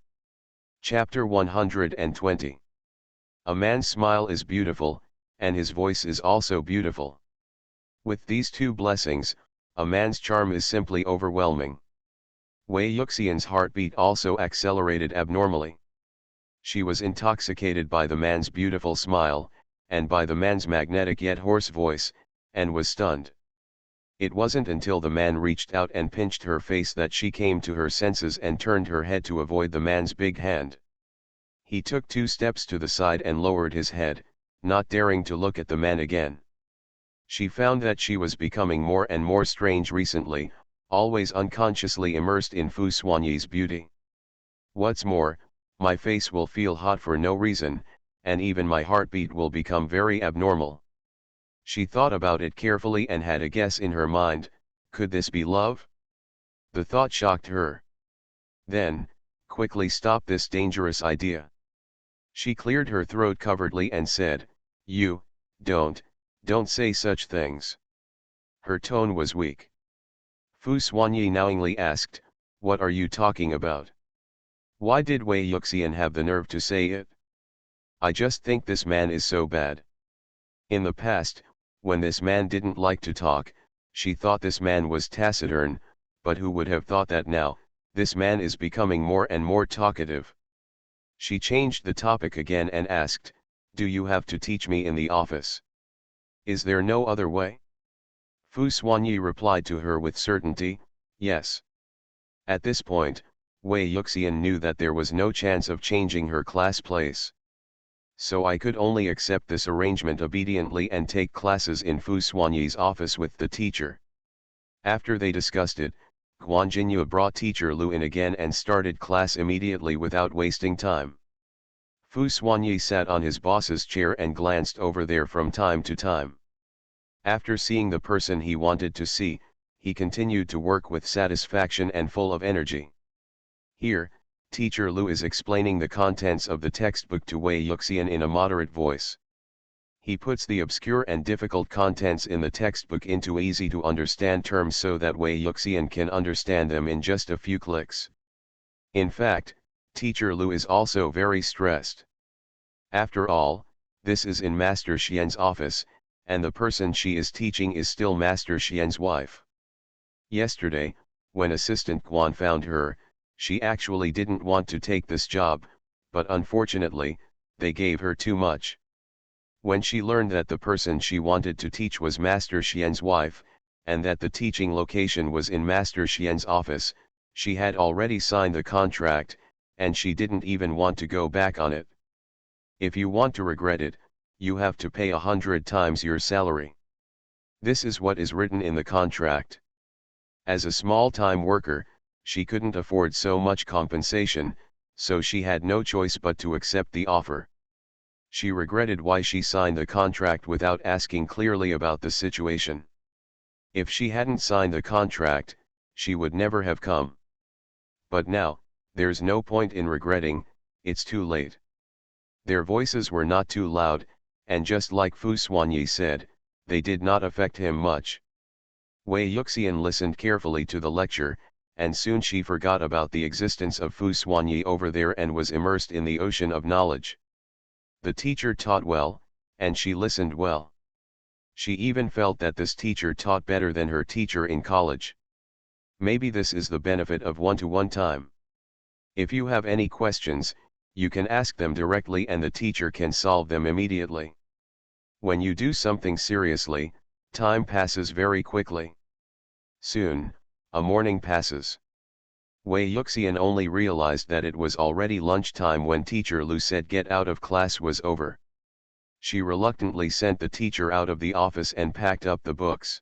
Chapter 120. A man's smile is beautiful, and his voice is also beautiful. With these two blessings, a man's charm is simply overwhelming. Wei Yuxian's heartbeat also accelerated abnormally. She was intoxicated by the man's beautiful smile, and by the man's magnetic yet hoarse voice, and was stunned. It wasn't until the man reached out and pinched her face that she came to her senses and turned her head to avoid the man's big hand. He took 2 steps to the side and lowered his head, not daring to look at the man again. She found that she was becoming more and more strange recently, always unconsciously immersed in Fu Xuanyi's beauty. What's more, my face will feel hot for no reason, and even my heartbeat will become very abnormal. She thought about it carefully and had a guess in her mind, could this be love? The thought shocked her. Then, quickly stop this dangerous idea. She cleared her throat covertly and said, "You, don't say such things." Her tone was weak. Fu Xuanyi knowingly asked, "What are you talking about? Why did Wei Yuxian have the nerve to say it? I just think this man is so bad." In the past, when this man didn't like to talk, she thought this man was taciturn, but who would have thought that now, this man is becoming more and more talkative. She changed the topic again and asked, "Do you have to teach me in the office? Is there no other way?" Fu Xuanyi replied to her with certainty, "Yes." At this point, Wei Yuxian knew that there was no chance of changing her class place. "So I could only accept this arrangement obediently and take classes in Fu Xuanyi's office with the teacher." After they discussed it, Guan Jinyu brought Teacher Lu in again and started class immediately without wasting time. Fu Xuanyi sat on his boss's chair and glanced over there from time to time. After seeing the person he wanted to see, he continued to work with satisfaction and full of energy. Here, Teacher Lu is explaining the contents of the textbook to Wei Yuxian in a moderate voice. He puts the obscure and difficult contents in the textbook into easy-to-understand terms so that Wei Yuxian can understand them in just a few clicks. In fact, Teacher Lu is also very stressed. After all, this is in Master Xian's office, and the person she is teaching is still Master Xian's wife. Yesterday, when Assistant Guan found her, she actually didn't want to take this job, but unfortunately, they gave her too much. When she learned that the person she wanted to teach was Master Xian's wife, and that the teaching location was in Master Xian's office, she had already signed the contract, and she didn't even want to go back on it. If you want to regret it, you have to pay 100 times your salary. This is what is written in the contract. As a small-time worker, she couldn't afford so much compensation, so she had no choice but to accept the offer. She regretted why she signed the contract without asking clearly about the situation. If she hadn't signed the contract, she would never have come. But now, there's no point in regretting, it's too late. Their voices were not too loud, and just like Fu Xuanyi said, they did not affect him much. Wei Yuxian listened carefully to the lecture, and soon she forgot about the existence of Fu Xuanyi over there and was immersed in the ocean of knowledge. The teacher taught well, and she listened well. She even felt that this teacher taught better than her teacher in college. Maybe this is the benefit of one-to-one time. If you have any questions, you can ask them directly and the teacher can solve them immediately. When you do something seriously, time passes very quickly. Soon, a morning passes. Wei Yuxian only realized that it was already lunchtime when Teacher Lu said get out of class was over. She reluctantly sent the teacher out of the office and packed up the books.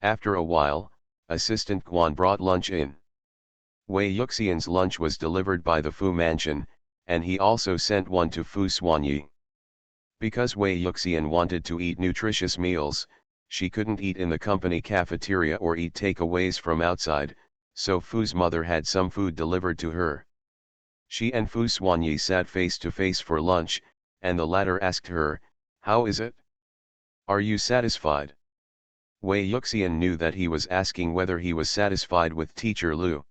After a while, Assistant Guan brought lunch in. Wei Yuxian's lunch was delivered by the Fu mansion, and he also sent one to Fu Xuanyi. Because Wei Yuxian wanted to eat nutritious meals, she couldn't eat in the company cafeteria or eat takeaways from outside, so Fu's mother had some food delivered to her. She and Fu Xuanyi sat face to face for lunch, and the latter asked her, "How is it? Are you satisfied?" Wei Yuxian knew that he was asking whether he was satisfied with Teacher Lu.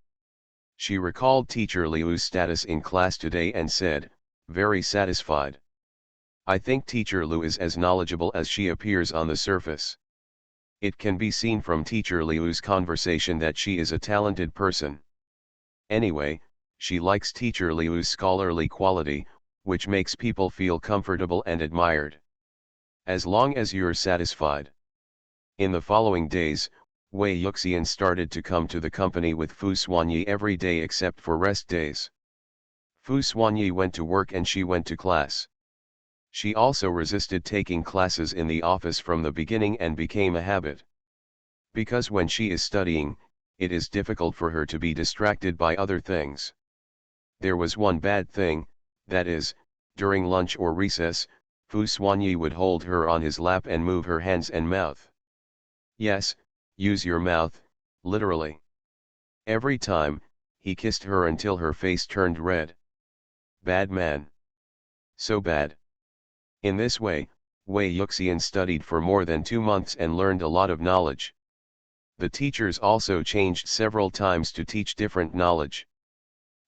She recalled Teacher Liu's status in class today and said, "Very satisfied. I think Teacher Lu is as knowledgeable as she appears on the surface. It can be seen from Teacher Liu's conversation that she is a talented person. Anyway, she likes Teacher Liu's scholarly quality, which makes people feel comfortable and admired. As long as you're satisfied." In the following days, Wei Yuxian started to come to the company with Fu Xuanyi every day except for rest days. Fu Xuanyi went to work and she went to class. She also resisted taking classes in the office from the beginning and became a habit. Because when she is studying, it is difficult for her to be distracted by other things. There was one bad thing, that is, during lunch or recess, Fu Xuanyi would hold her on his lap and move her hands and mouth. Yes, use your mouth, literally. Every time, he kissed her until her face turned red. Bad man. So bad. In this way, Wei Yuxian studied for more than 2 months and learned a lot of knowledge. The teachers also changed several times to teach different knowledge.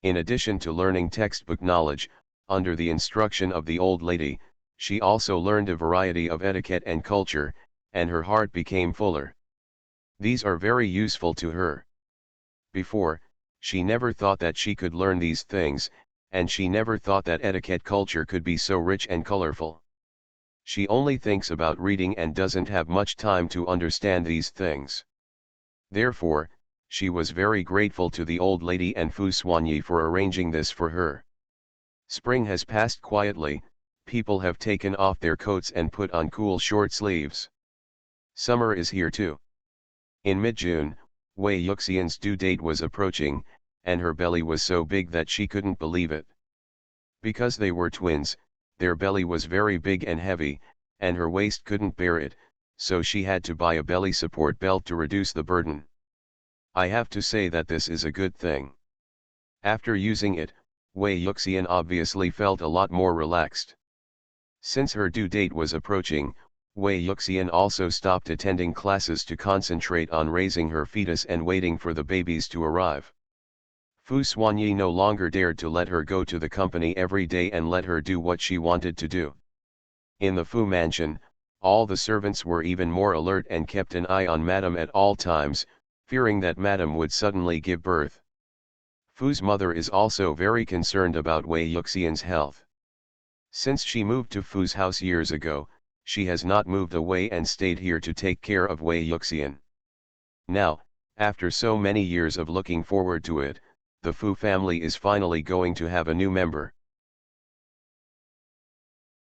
In addition to learning textbook knowledge, under the instruction of the old lady, she also learned a variety of etiquette and culture, and her heart became fuller. These are very useful to her. Before, she never thought that she could learn these things, and she never thought that etiquette culture could be so rich and colorful. She only thinks about reading and doesn't have much time to understand these things. Therefore, she was very grateful to the old lady and Fu Xuanyi for arranging this for her. Spring has passed quietly, people have taken off their coats and put on cool short sleeves. Summer is here too. In mid-June, Wei Yuxian's due date was approaching, and her belly was so big that she couldn't believe it. Because they were twins, their belly was very big and heavy, and her waist couldn't bear it, so she had to buy a belly support belt to reduce the burden. I have to say that this is a good thing. After using it, Wei Yuxian obviously felt a lot more relaxed. Since her due date was approaching, Wei Yuxian also stopped attending classes to concentrate on raising her fetus and waiting for the babies to arrive. Fu Xuanyi no longer dared to let her go to the company every day and let her do what she wanted to do. In the Fu mansion, all the servants were even more alert and kept an eye on Madame at all times, fearing that Madame would suddenly give birth. Fu's mother is also very concerned about Wei Yuxian's health. Since she moved to Fu's house years ago, she has not moved away and stayed here to take care of Wei Yuxian. Now, after so many years of looking forward to it, the Fu family is finally going to have a new member.